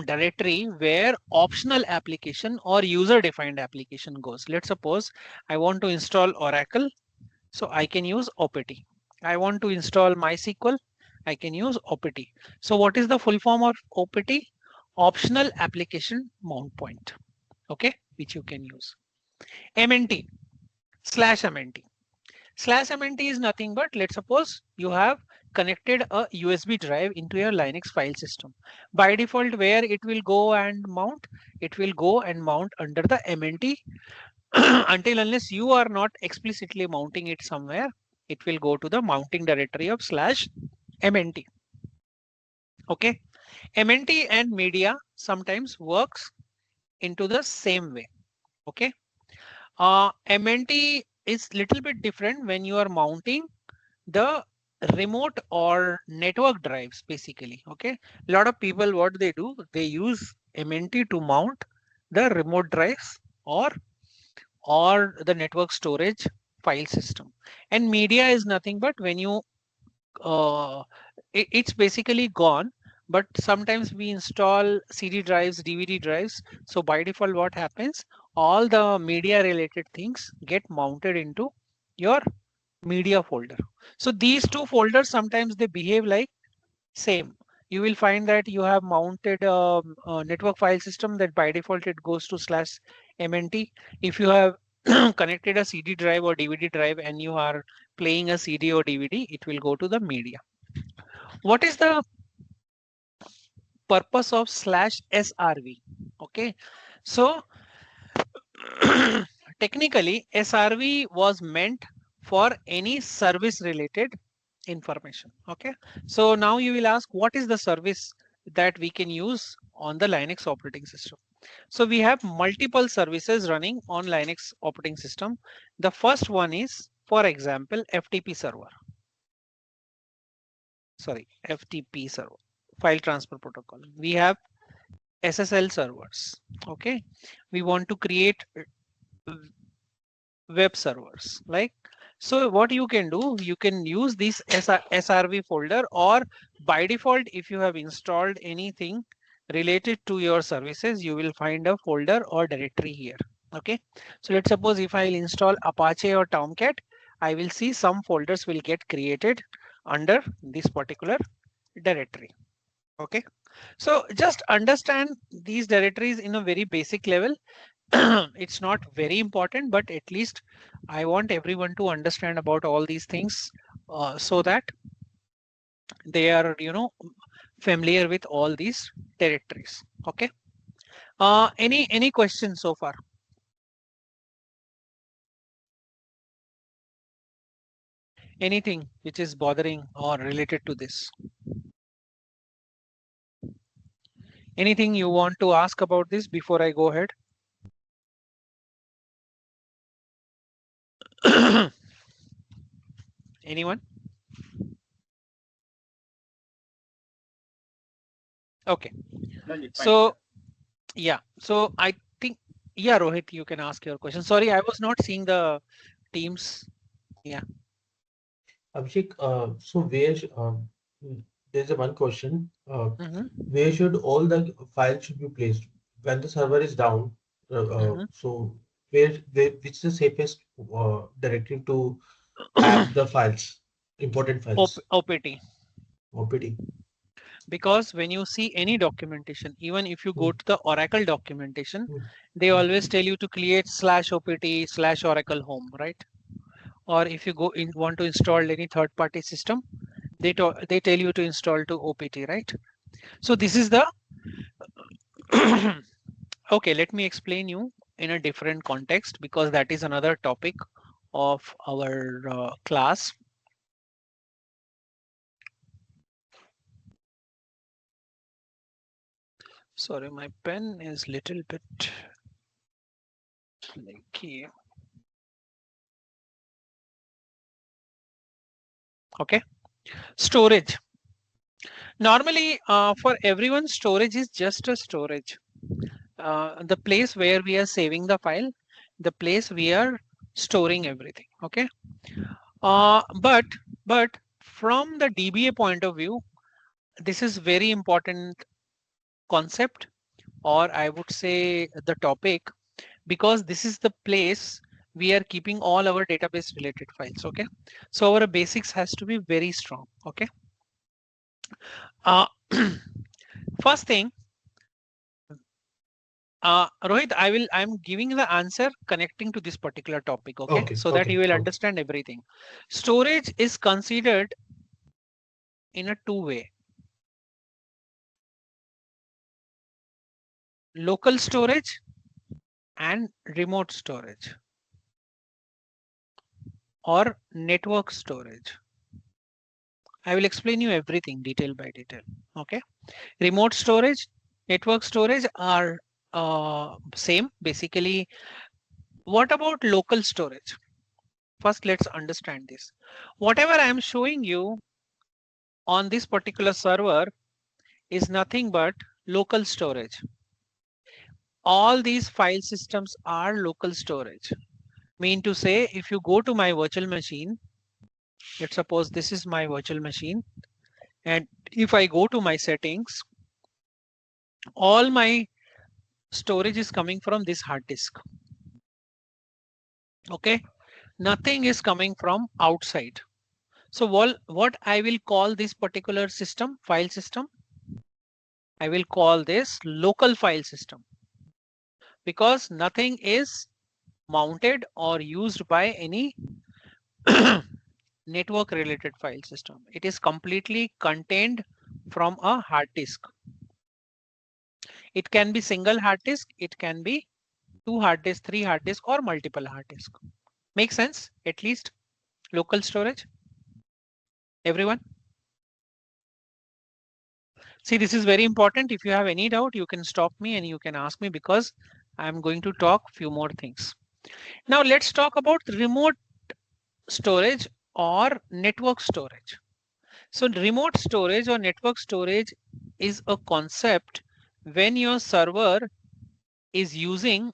directory where optional application or user defined application goes. Let's suppose I want to install Oracle, so I can use OPT. I want to install MySQL, I can use OPT. So what is the full form of OPT? Optional application mount point. Okay, which you can use. MNT, /MNT. /MNT is nothing but, let's suppose you have connected a USB drive into your Linux file system. By default, where it will go and mount? It will go and mount under the MNT until unless you are not explicitly mounting it somewhere, it will go to the mounting directory of /MNT. Okay. MNT and media sometimes works into the same way. Okay. MNT is little bit different when you are mounting the remote or network drives basically. Okay. A lot of people, what they do, they use MNT to mount the remote drives or the network storage file system. And media is nothing but when you it's basically gone, but sometimes we install CD drives, DVD drives. So by default, what happens? All the media related things get mounted into your media folder. So these two folders, sometimes they behave like same. You will find that you have mounted a network file system, that by default it goes to /MNT. If you have connected a CD drive or DVD drive and you are playing a CD or DVD, it will go to the media. What is the purpose of /SRV? Okay, so technically SRV was meant for any service related information. Okay, so now you will ask, what is the service that we can use on the Linux operating system? So we have multiple services running on Linux operating system. The first one is, for example, FTP server. Sorry, FTP server, file transfer protocol. We have SSL servers. Okay, we want to create web servers, like, so what you can do, you can use this SRV folder, or by default, if you have installed anything related to your services, you will find a folder or directory here. Okay, so let's suppose if I install Apache or Tomcat, I will see some folders will get created under this particular directory. Okay, so just understand these directories in a very basic level. It's not very important, but at least I want everyone to understand about all these things so that they are, familiar with all these directories. Okay. Any questions so far? Anything which is bothering or related to this? Anything you want to ask about this before I go ahead? Anyone? Okay. No, it's fine. So yeah, so I think, yeah, Rohit, you can ask your question. Sorry, I was not seeing the Teams. Abhishek, so there's a one question. Mhm. Where should all the files should be placed when the server is down? So which is the safest directory to add the files, important files? OPT. OPT. Because when you see any documentation, even if you go to the Oracle documentation, they Hmm. always tell you to create /OPT /Oracle home, right? Or if you want to install any third-party system, they tell you to install to OPT, right? So this is the Okay, let me explain you in a different context because that is another topic of our class. Sorry, my pen is little bit flaky. Okay, storage. Normally, for everyone, storage is just a storage. The place where we are saving the file, the place we are storing everything. Okay, but from the DBA point of view, this is very important concept, or I would say the topic, because this is the place we are keeping all our database related files. Okay, so our basics has to be very strong. Okay, first thing, Rohit, I'm giving the answer connecting to this particular topic. Okay, Okay, so that okay, you will okay. understand everything. Storage is considered in a two-way. Local storage and remote storage, or network storage. I will explain you everything detail by detail. Okay, remote storage, network storage are same basically. What about local storage? First, let's understand this. Whatever I am showing you on this particular server is nothing but local storage. All these file systems are local storage. Mean to say, if you go to my virtual machine, let's suppose this is my virtual machine, and if I go to my settings, all my storage is coming from this hard disk. Okay, nothing is coming from outside. So what I will call this particular system, file system, I will call this local file system, because nothing is mounted or used by any network related file system. It is completely contained from a hard disk. It can be single hard disk, it can be 2 hard disk, 3 hard disk, or multiple hard disk. Make sense? At least local storage. Everyone? See, this is very important. If you have any doubt, you can stop me and you can ask me, because I'm going to talk few more things. Now let's talk about remote storage or network storage. So remote storage or network storage is a concept when your server is using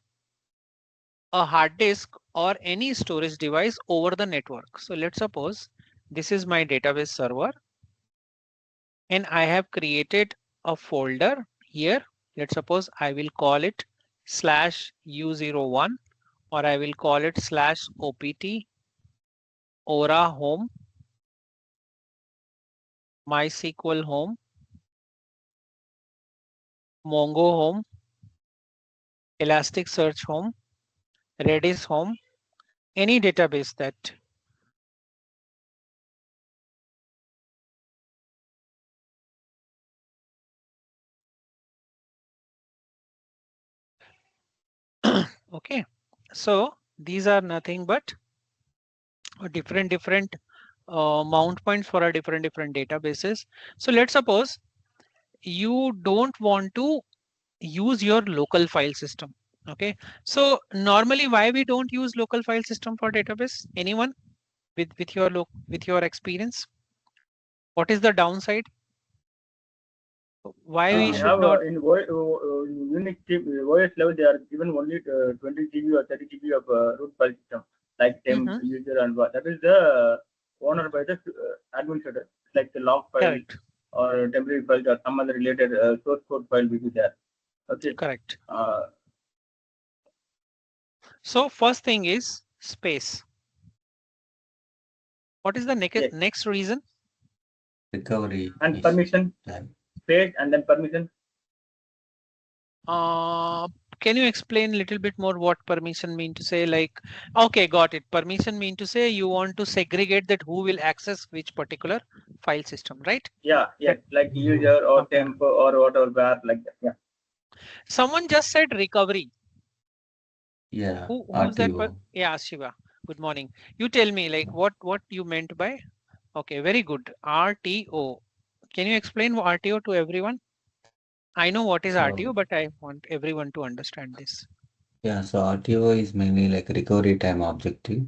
a hard disk or any storage device over the network. So let's suppose this is my database server and I have created a folder here. Let's suppose I will call it /u01, or I will call it /opt Aura home, MySQL home, Mongo home, Elasticsearch home, Redis home, any database that okay. So these are nothing but different mount points for a different databases. So let's suppose you don't want to use your local file system. Okay, so normally why we don't use local file system for database? Anyone with your experience? What is the downside? Why we We should have not? in Unix OS level, they are given only 20 GB or 30 GB of root file system, like temp, Mhm. user, and what. That is the owner by the administrator, like the log file Correct. or temporary file or some other related source code file will be there. Okay. Correct. Uh, So first thing is space. What is the Yes. next reason? Recovery and is permission, time. space, and then permission. Can you explain a little bit more what permission mean to say? Like, okay, got it. Permission mean to say you want to segregate that who will access which particular file system, right? Yeah, yes, like user or Okay. temp or whatever, where, like that. Yeah. Someone just said recovery. Yeah, Who's that? RTO. Yeah, Shiva. Good morning. You tell me like what you meant by. Okay, very good. RTO. Can you explain RTO to everyone? I know what is RTO, So, but I want everyone to understand this. yeah, so RTO is mainly like recovery time objective.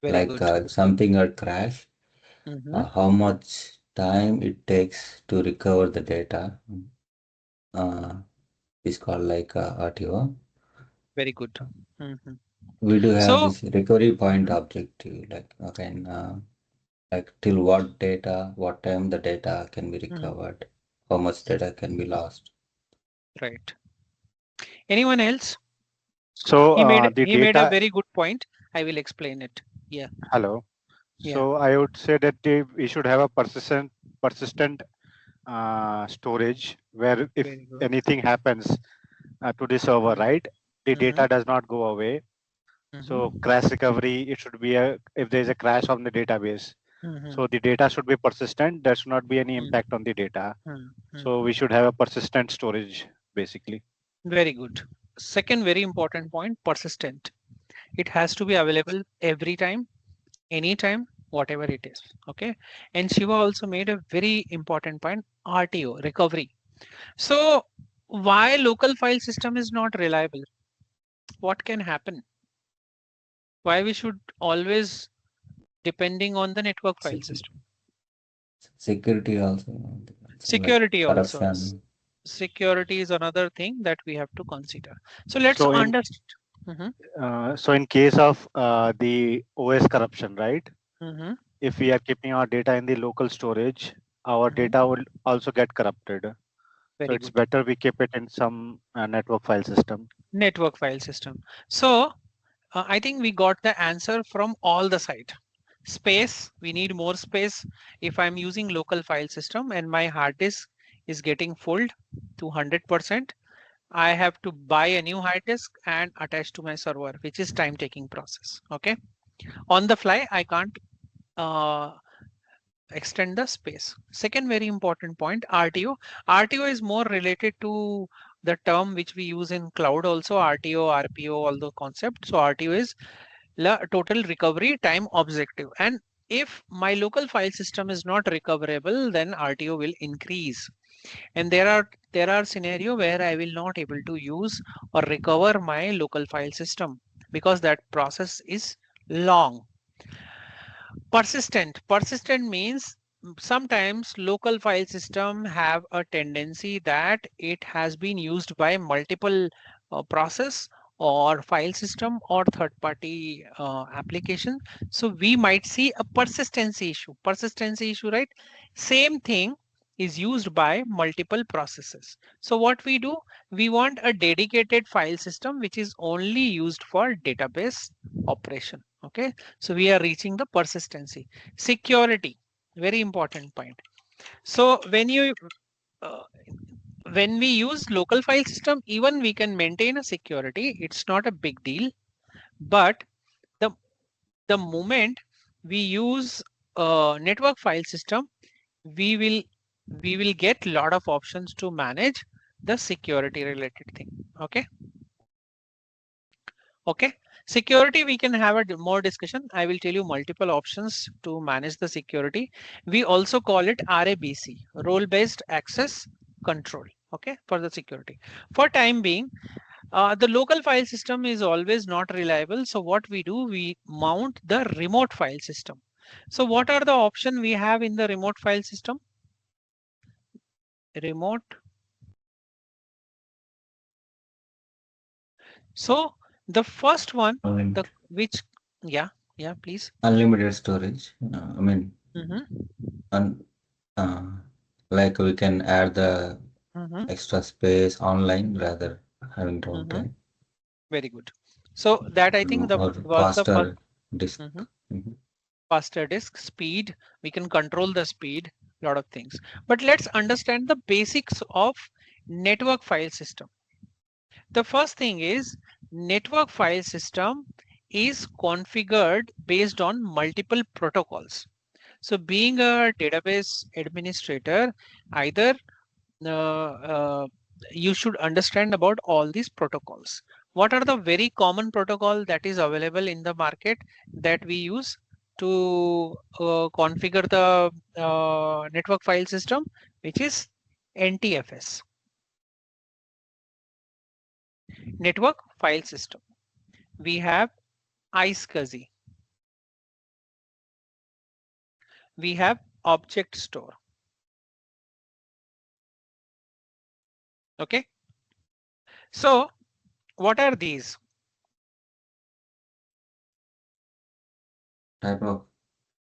Very Like good. something got crashed, Mhm. how much time it takes to recover the data uh, is called like RTO. Very good. Mhm. We do have So, this recovery point mhm, objective, like again, like till what data, what time the data can be mhm, recovered, how much data can be lost. right. Anyone else? So the He made a data, very good point. I will explain it. Yeah. hello. Yeah. So I would say that we should have a persistent storage where if Very good. anything happens to the server, right, the Mhm, data does not go away. So mhm, crash recovery, it should be if there is a crash on the database. mhm, So the data should be persistent. There should not be any mhm, impact on the data. mhm, So mhm. we should have a persistent storage basically. Very good. Second very important point, persistent. It has to be available every time, anytime, whatever it is. Okay. And Shiva also made a very important point, RTO, recovery. So why local file system is not reliable? What can happen? Why we should always depending on the network file Secu- system? Security also, like Security also. corruption. Security is another thing that we have to consider. So let's So understand. Mhm, so in case of the OS corruption, right? mhm, If we are keeping our data in the local storage, our mhm. data will also get corrupted. So Very it's good. better we keep it in some network file system. Network file system. So I think we got the answer from all the side. Space, we need more space. If I'm using local file system and my hard disk is getting full to 100%, I have to buy a new hard disk and attach to my server, which is time taking process. Okay. On the fly, I can't uh, extend the space. Second very important point, RTO. RTO is more related to the term which we use in cloud also, RTO, RPO, all the concepts. So RTO is total recovery time objective. And if my local file system is not recoverable, then RTO will increase. And there are scenario where I will not able to use or recover my local file system because that process is long. Persistent means sometimes local file system have a tendency that it has been used by multiple process or file system or third party application. So we might see a persistency issue, right? Same thing is used by multiple processes. So what we do, we want a dedicated file system which is only used for database operation. Okay, so we are reaching the persistency. Security, very important point. So uh, when we use local file system, even we can maintain a security. It's not a big deal. But the the moment we use a network file system, we will we will get a lot of options to manage the security related thing. Okay. Okay. Security, we can have a more discussion. I will tell you multiple options to manage the security. We also call it RABC, role-based access control. Okay, for the security. For time being, the local file system is always not reliable. So what we do, we mount the remote file system. So what are the options we have in the remote file system? Remote. So the first one, the which, yeah, please. Unlimited storage. I mean, Mhm, un, uh, like we can add the mhm, extra space online rather having mhm. downtime. Very good. So that I think Or was the first. faster disk. Mhm. Mhm. Faster disk speed. We can control the speed, lot of things. But let's understand the basics of network file system. The first thing is network file system is configured based on multiple protocols. So being a database administrator, either you should understand about all these protocols. What are the very common protocol that is available in the market that we use to configure the network file system, which is NTFS, network file system. We have iSCSI. We have object store. Okay. So what are these? Type of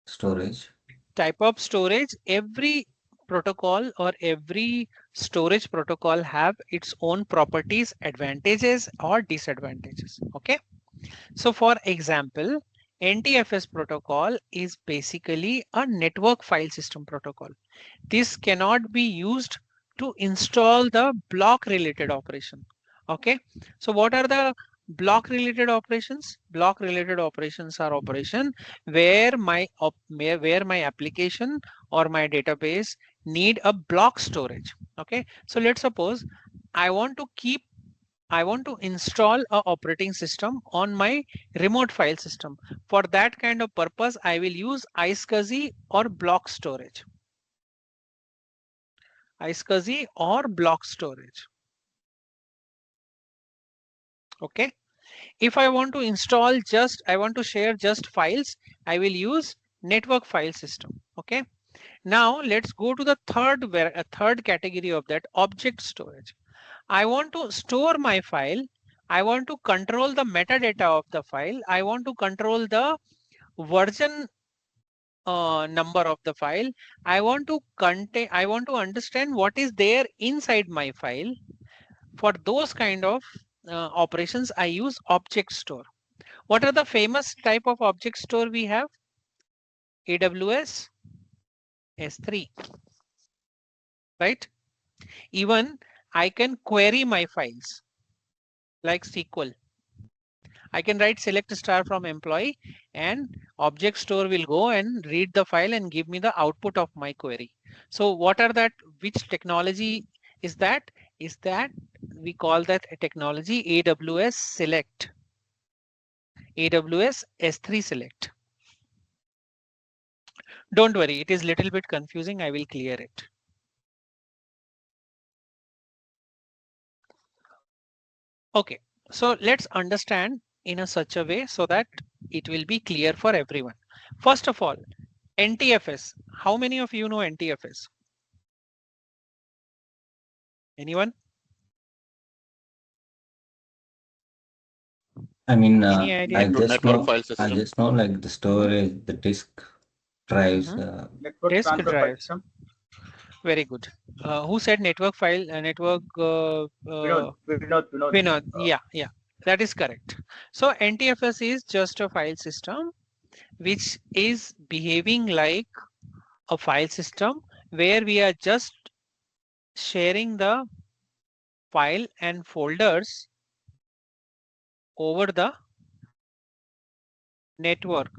storage. Type of storage. Every protocol or every storage protocol have its own properties, advantages or disadvantages. Okay. So for example, NTFS protocol is basically a network file system protocol. This cannot be used to install the block related operation. Okay. So what are the block related operations? Block related operations are operation where my application or my database need a block storage. Okay. So let's suppose I want to install a operating system on my remote file system. For that kind of purpose, I will use iSCSI or block storage. iSCSI or block storage. Okay. If I want to install I want to share just files, I will use network file system. Okay. Now let's go to the third category of that, object storage. I want to store my file. I want to control the metadata of the file. I want to control the version number of the file. I want to understand what is there inside my file. For those kind of operations, I use object store. What are the famous type of object store we have? AWS S3, right? Even I can query my files like SQL. I can write select star from employee and object store will go and read the file and give me the output of my query. So what are that? Which technology is that? Is that we call that a technology AWS Select. AWS S3 Select. Don't worry, it is little bit confusing. I will clear it. Okay, so let's understand in a such a way so that it will be clear for everyone. First of all, NTFS. How many of you know NTFS? Anyone? I mean, Any idea? I just know like the Mhm. storage, the disk drives. Network Disk transfer file drives. system. Very good. Who said network file? Network. Vinod. Yeah, that is correct. So NTFS is just a file system which is behaving like a file system where we are just sharing the file and folders over the network.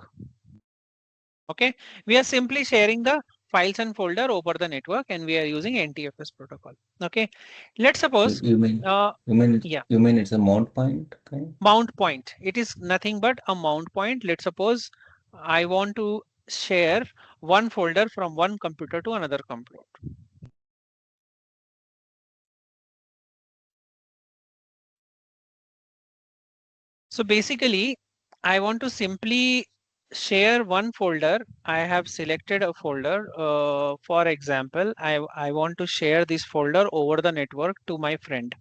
Okay, we are simply sharing the files and folder over the network and we are using NTFS protocol. Okay, let's suppose You mean it's a mount point kind? Mount point. It is nothing but a mount point. Let's suppose I want to share one folder from one computer to another computer. So basically, I want to simply share one folder. I have selected a folder. For example, I want to share this folder over the network to my friend.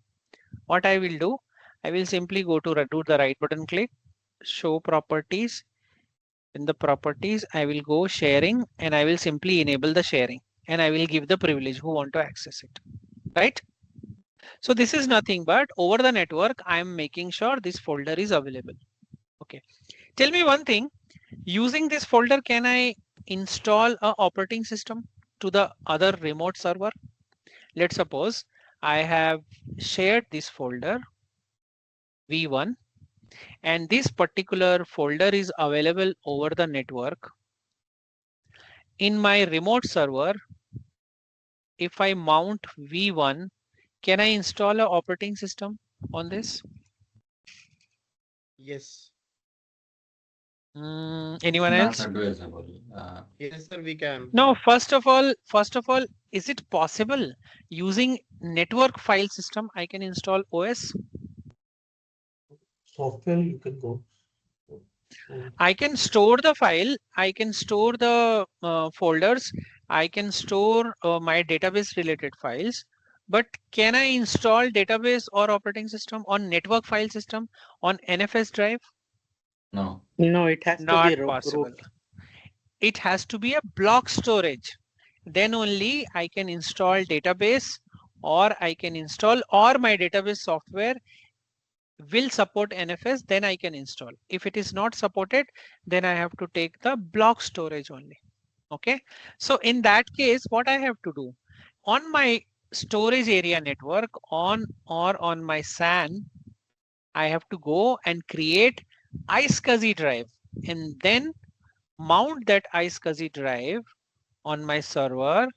What I will do, I will simply do the right button click, show properties. In the properties, I will go sharing and I will simply enable the sharing and I will give the privilege who want to access it, right? So this is nothing but over the network, I am making sure this folder is available. Okay. Tell me one thing, using this folder, can I install a operating system to the other remote server? Let's suppose I have shared this folder V1 and this particular folder is available over the network. In my remote server, if I mount V1 Can I install a operating system on this? Yes. Anyone Not else? advisable. Yes, sir, we can. No, first of all, is it possible using network file system I can install OS? Software you can go. So I can store the file, I can store the folders, I can store my database related files, but can I install database or operating system on network file system on NFS drive? No. No, it has to Not be possible. root. It has to be a block storage. Then only I can install database or I can install, or my database software will support NFS, then I can install. If it is not supported, then I have to take the block storage only. Okay. So in that case, what I have to do on my storage area network or on my SAN, I have to go and create iSCSI drive and then mount that iSCSI drive on my server,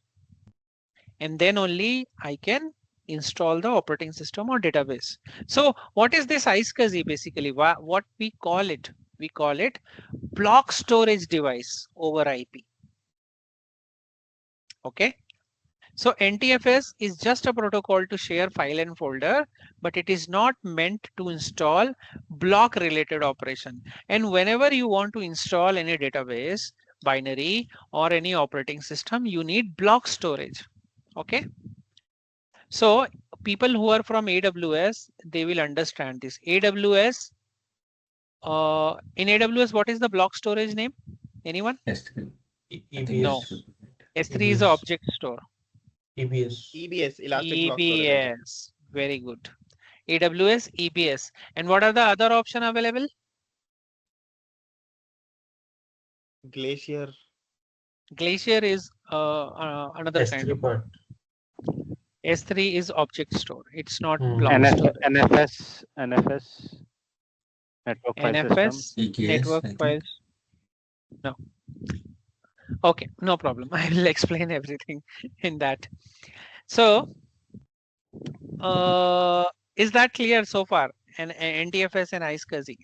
and then only I can install the operating system or database. So what is this iSCSI basically? What we call it? We call it block storage device over IP. Okay. So NTFS is just a protocol to share file and folder, but it is not meant to install block related operation. And whenever you want to install any database, binary or any operating system, you need block storage. Okay. So people who are from AWS, they will understand this. AWS, in AWS, what is the block storage name? Anyone? S3. I think No. EBS, S3 is the object store. EBS. EBS, Elastic Block Storage. EBS, very good. AWS, EBS. And what are the other option available? Glacier. Glacier is another kind S3 of. part. S3 is object store. It's not Hmm. block storage. NFS, network file system. NFS, EKS, network I think. files. No. Okay, no problem. I will explain everything in that. So, is that clear so far? And NTFS and iSCSI.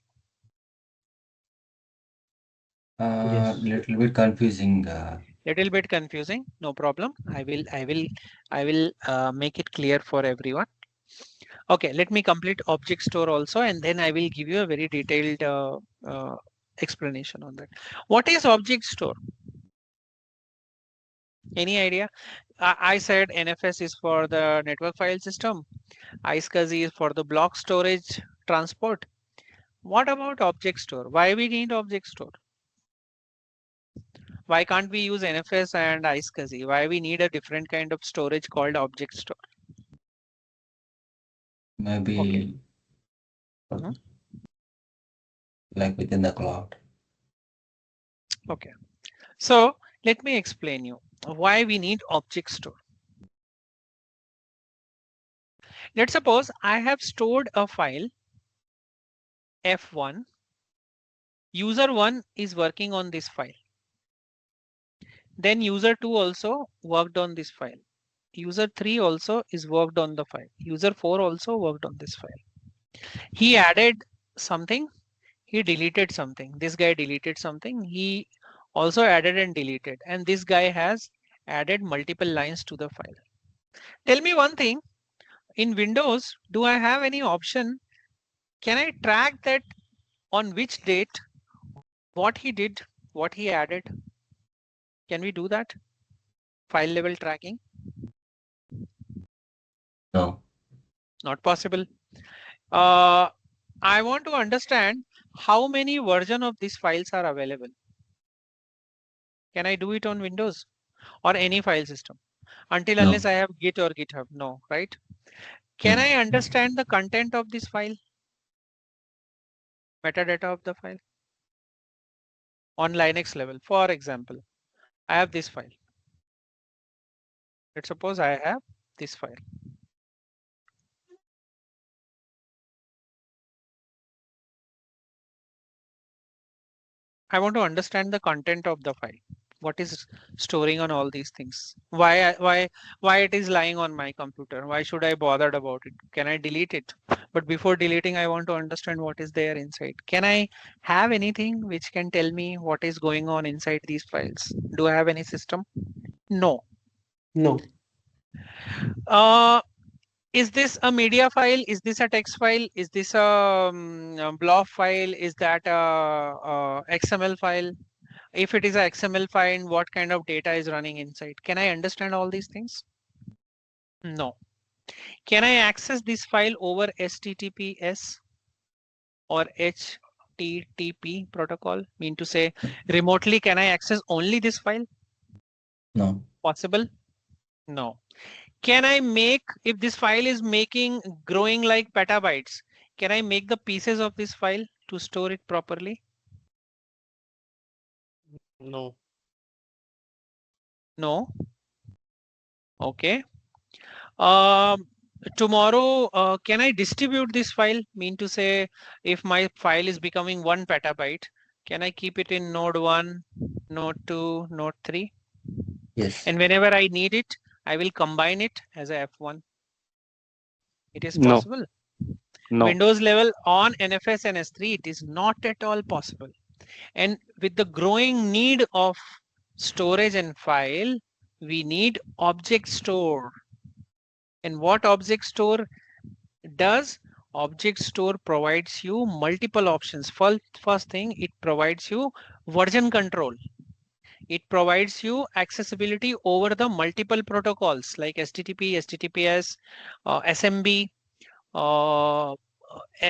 Yes. Little bit confusing. Little bit confusing. No problem. I will make it clear for everyone. Okay, let me complete object store also, and then I will give you a very detailed explanation on that. What is object store? Any idea? I said NFS is for the network file system. iSCSI is for the block storage transport. What about object store? Why we need object store? Why can't we use NFS and iSCSI? Why we need a different kind of storage called object store? Maybe Okay. like within the cloud. Okay. So let me explain you why we need object store. Let's suppose I have stored a file F1. User 1 is working on this file. Then user 2 also worked on this file. User 3 also is worked on the file. User 4 also worked on this file. He added something. He deleted something. This guy deleted something. He also added and deleted. And this guy has added multiple lines to the file. Tell me one thing. In Windows, do I have any option? Can I track that on which date, what he did, what he added? Can we do that? File level tracking? No. Not possible. I want to understand how many versions of these files are available. Can I do it on Windows or any file system? Until unless I have Git or GitHub. No, right? Can No. I understand the content of this file? Metadata of the file? On Linux level, for example, I have this file. Let's suppose I have this file. I want to understand the content of the file. What is storing on all these things? Why it is lying on my computer? Why should I bothered about it? Can I delete it? But before deleting, I want to understand what is there inside. Can I have anything which can tell me what is going on inside these files? Do I have any system? No. No. Is this a media file? Is this a text file? Is this a blob file? Is that a XML file? If it is a XML file, what kind of data is running inside? Can I understand all these things? No. Can I access this file over HTTPS or HTTP protocol? Mean to say remotely, can I access only this file? No. Possible? No. Can I make, if this file is growing like petabytes, can I make the pieces of this file to store it properly? No. No. Okay. Tomorrow, can I distribute this file? Mean to say, if my file is becoming 1 petabyte, can I keep it in node 1, node 2, node 3? Yes. And whenever I need it, I will combine it as a F1. It is No. possible. No. Windows level on NFS and S3, it is not at all possible. And with the growing need of storage and file, we need object store. And what object store does? Object store provides you multiple options. First thing, it provides you version control. It provides you accessibility over the multiple protocols like HTTP, HTTPS, SMB,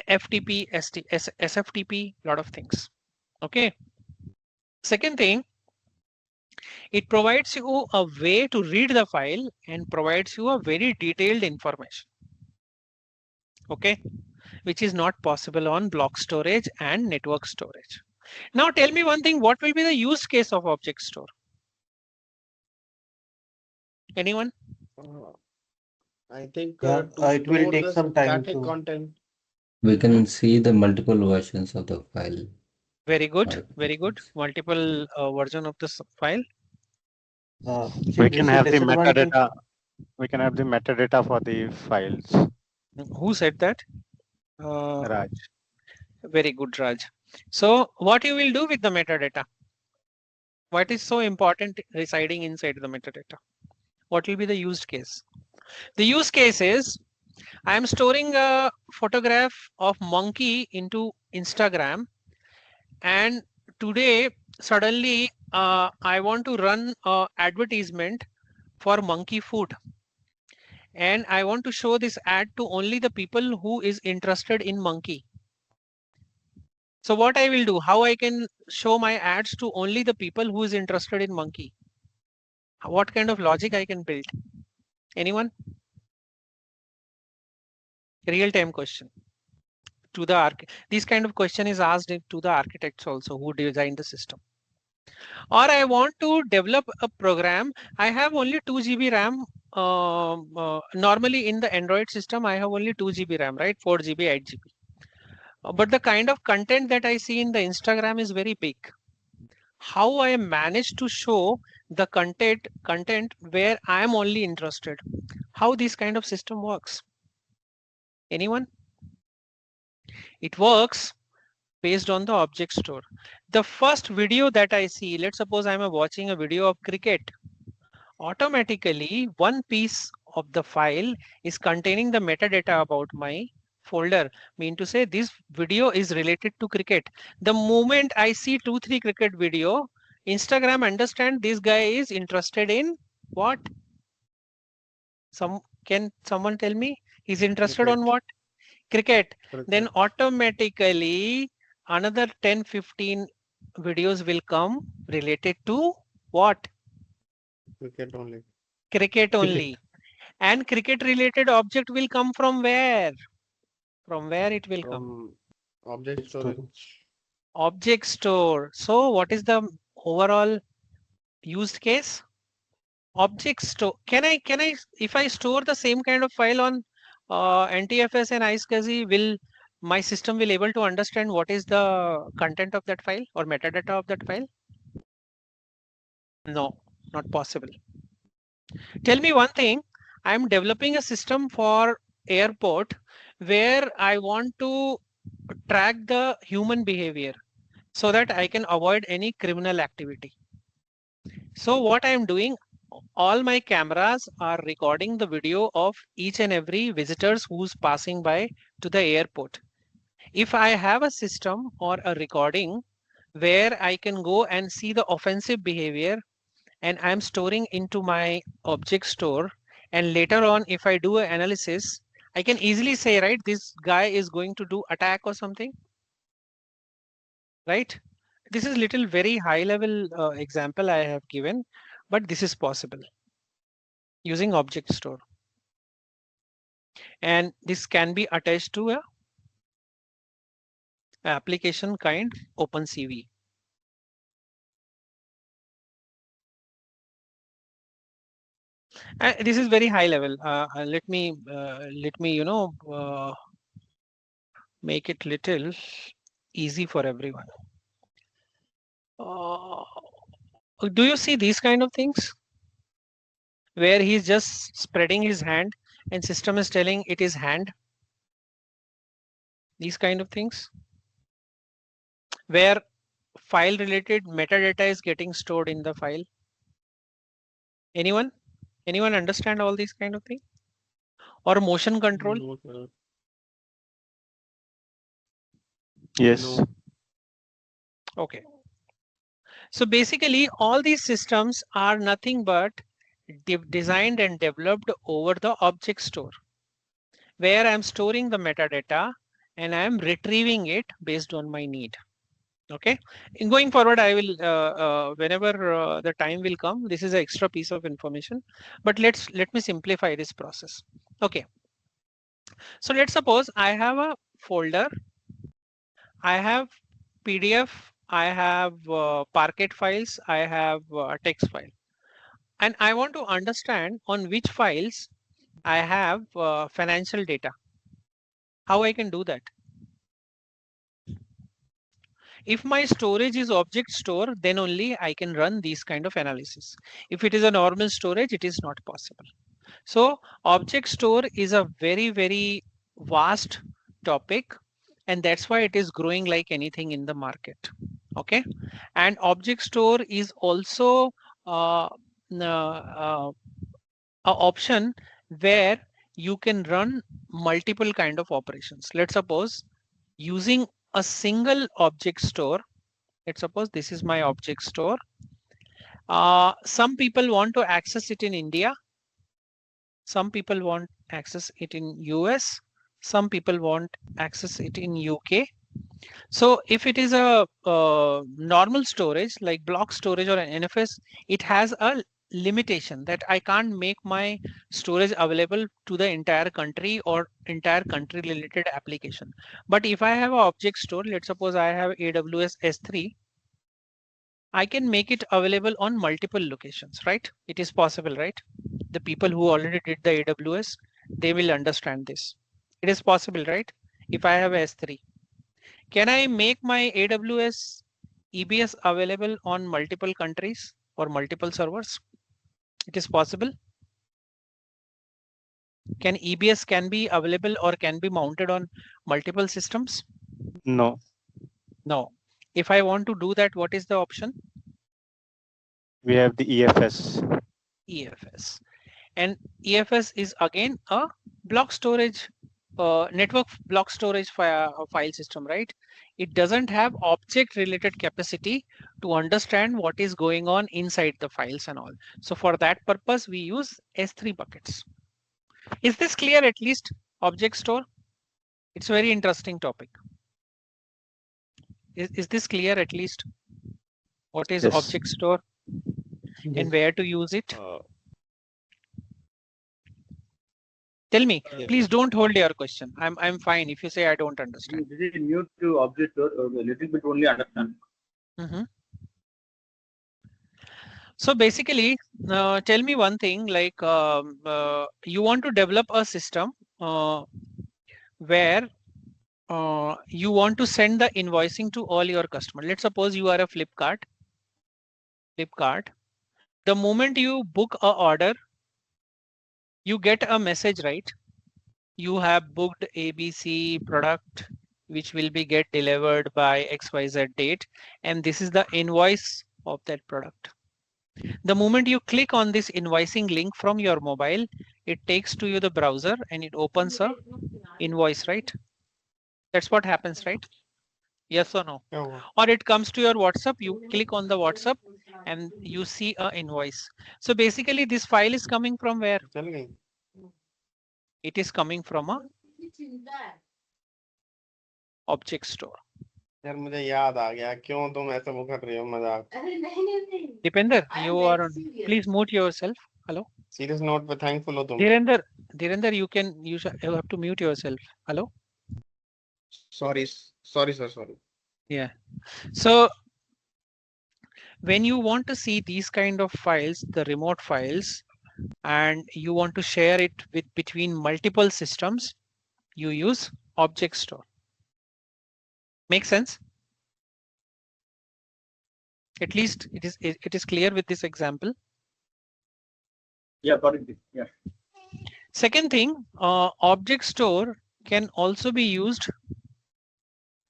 FTP, SFTP, lot of things. Okay. Second thing, it provides you a way to read the file and provides you a very detailed information. Okay, which is not possible on block storage and network storage. Now tell me one thing, what will be the use case of object store? Anyone? I think Yeah, to it will store take the some time static to. content. We can see the multiple versions of the file. Very good, Right. very good. Multiple version of this file. See, We this can is have the disadvantage. metadata. We can have the metadata for the files. Who said that? Raj. Very good, Raj. So what you will do with the metadata? What is so important residing inside the metadata? What will be the use case? The use case is, I am storing a photograph of monkey into Instagram, and today suddenly I want to run an advertisement for monkey food, and I want to show this ad to only the people who is interested in monkey. So what I will do, how I can show my ads to only the people who is interested in monkey? What kind of logic I can build? Anyone? Real-time question. To the this kind of question is asked to the architects also who designed the system. Or I want to develop a program. I have only 2 GB RAM. Normally in the Android system, I have only 2 GB RAM, right? 4 GB, 8 GB. But the kind of content that I see in the Instagram is very big. How I manage to show the content where I am only interested? How this kind of system works? Anyone? It works based on the object store. The first video that I see, let's suppose I'm watching a video of cricket. Automatically, one piece of the file is containing the metadata about my folder. Mean to say this video is related to cricket. The moment I see 2-3 cricket video, Instagram understand this guy is interested in what? Can someone tell me? He's interested on what? Cricket. Then automatically another 10-15 videos will come related to what? Cricket only. Cricket only. And cricket related object will come from where? From where it will come? Object storage. Object store. So what is the overall use case? Object store. Can I, if I store the same kind of file on NTFS and iSCSI, will my system will able to understand what is the content of that file or metadata of that file? No, not possible. Tell me one thing. I'm developing a system for airport where I want to track the human behavior so that I can avoid any criminal activity. So what I'm doing, all my cameras are recording the video of each and every visitors who's passing by to the airport. If I have a system or a recording where I can go and see the offensive behavior and I'm storing into my object store, and later on if I do an analysis, I can easily say, right, this guy is going to do attack or something, right? This is little very high level example I have given, but this is possible using object store. And this can be attached to a application kind OpenCV. This is very high level. Let me make it little easy for everyone. Do you see these kind of things where he's just spreading his hand and system is telling it is hand? These kind of things where file related metadata is getting stored in the file. Anyone understand all these kind of things? Or motion control? No, sir. Yes. No. Okay. So basically all these systems are nothing but designed and developed over the object store, where I'm storing the metadata and I'm retrieving it based on my need. Okay. In going forward, I will, whenever the time will come, this is an extra piece of information, but let me simplify this process. Okay. So let's suppose I have a folder, I have PDF, I have Parquet files, I have text file, and I want to understand on which files I have financial data. How I can do that? If my storage is object store, then only I can run these kind of analysis. If it is a normal storage, it is not possible. So object store is a very, very vast topic, and that's why it is growing like anything in the market. Okay. And object store is also a option where you can run multiple kind of operations. Let's suppose using a single object store. Let's suppose this is my object store. Some people want to access it in India. Some people want access it in US. Some people want access it in UK. So if it is a normal storage like block storage or an NFS, it has a limitation that I can't make my storage available to the entire country or entire country related application. But if I have an object store, let's suppose I have AWS S3, I can make it available on multiple locations, right? It is possible, right? The people who already did the AWS, they will understand this. It is possible, right? If I have S3, can I make my AWS EBS available on multiple countries or multiple servers? It is possible. Can EBS can be available or can be mounted on multiple systems? No. No. If I want to do that, what is the option? We have the EFS. EFS. And EFS is again a block storage, network block storage file system, right? It doesn't have object related capacity to understand what is going on inside the files and all. So for that purpose, we use S3 buckets. Is this clear at least? Object store? It's a very interesting topic. Is this clear at least? What is Yes. object store and where to use it? Tell me, please don't hold your question. I'm fine if you say I don't understand. This is new to object store, a little bit only understand. So basically, tell me one thing, like you want to develop a system where you want to send the invoicing to all your customers. Let's suppose you are a Flipkart, The moment you book a order, you get a message, right? You have booked ABC product, which will be get delivered by XYZ date. And this is the invoice of that product. The moment you click on this invoicing link from your mobile, it takes to you the browser and it opens a invoice, right? That's what happens, right? Yes or no? क्या हुआ? Or it comes to your WhatsApp, you click on the WhatsApp and you see a invoice. So basically this file is coming from where? चल गई? It is coming from a object store. यार मुझे याद आ गया, क्यों तुम ऐसे वो कर रही हो मजाक? Dipender, you are on. Please mute yourself. Hello. Serious note पे thankful हो तुम. Dhirender, you have to mute yourself. Hello. Sorry sir, sorry. Yeah. So when you want to see these kind of files, the remote files, and you want to share it with between multiple systems, you use object store. Make sense? At least it is clear with this example. Yeah, got it. Yeah. Second thing, object store can also be used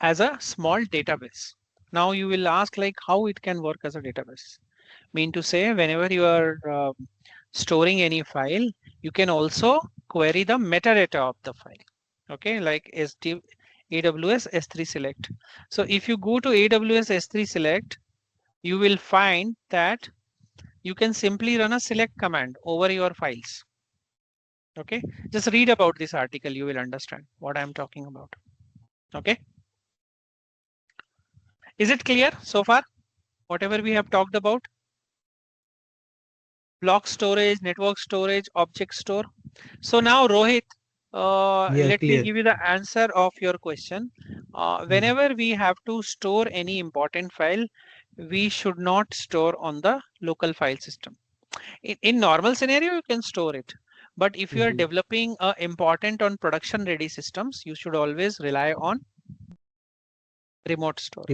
as a small database. Now you will ask like how it can work as a database. Mean to say, whenever you are storing any file, you can also query the metadata of the file. Okay, like AWS S3 select. So if you go to AWS S3 select, you will find that you can simply run a select command over your files. Okay, just read about this article, you will understand what I'm talking about. Okay. Is it clear so far? Whatever we have talked about? Block storage, network storage, object store. So now Rohit, let me give you the answer of your question. Whenever we have to store any important file, we should not store on the local file system. In normal scenario, you can store it. But if you are developing important on production ready systems, you should always rely on remote storage.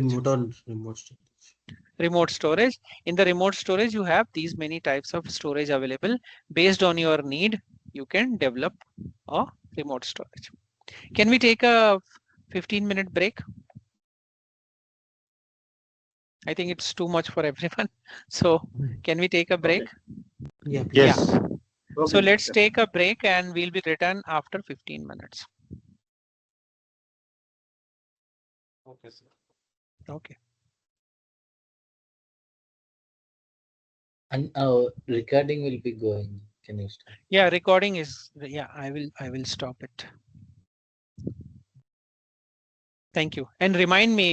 Remote storage. In the remote storage, you have these many types of storage available. Based on your need, you can develop a remote storage. Can we take a 15-minute break? I think it's too much for everyone. So can we take a break? Okay. Yes. Okay. So let's take a break and we'll be return after 15 minutes. Okay sir. Okay. And recording will be going. Can you start? Yeah, recording is, yeah, I will stop it. Thank you. And remind me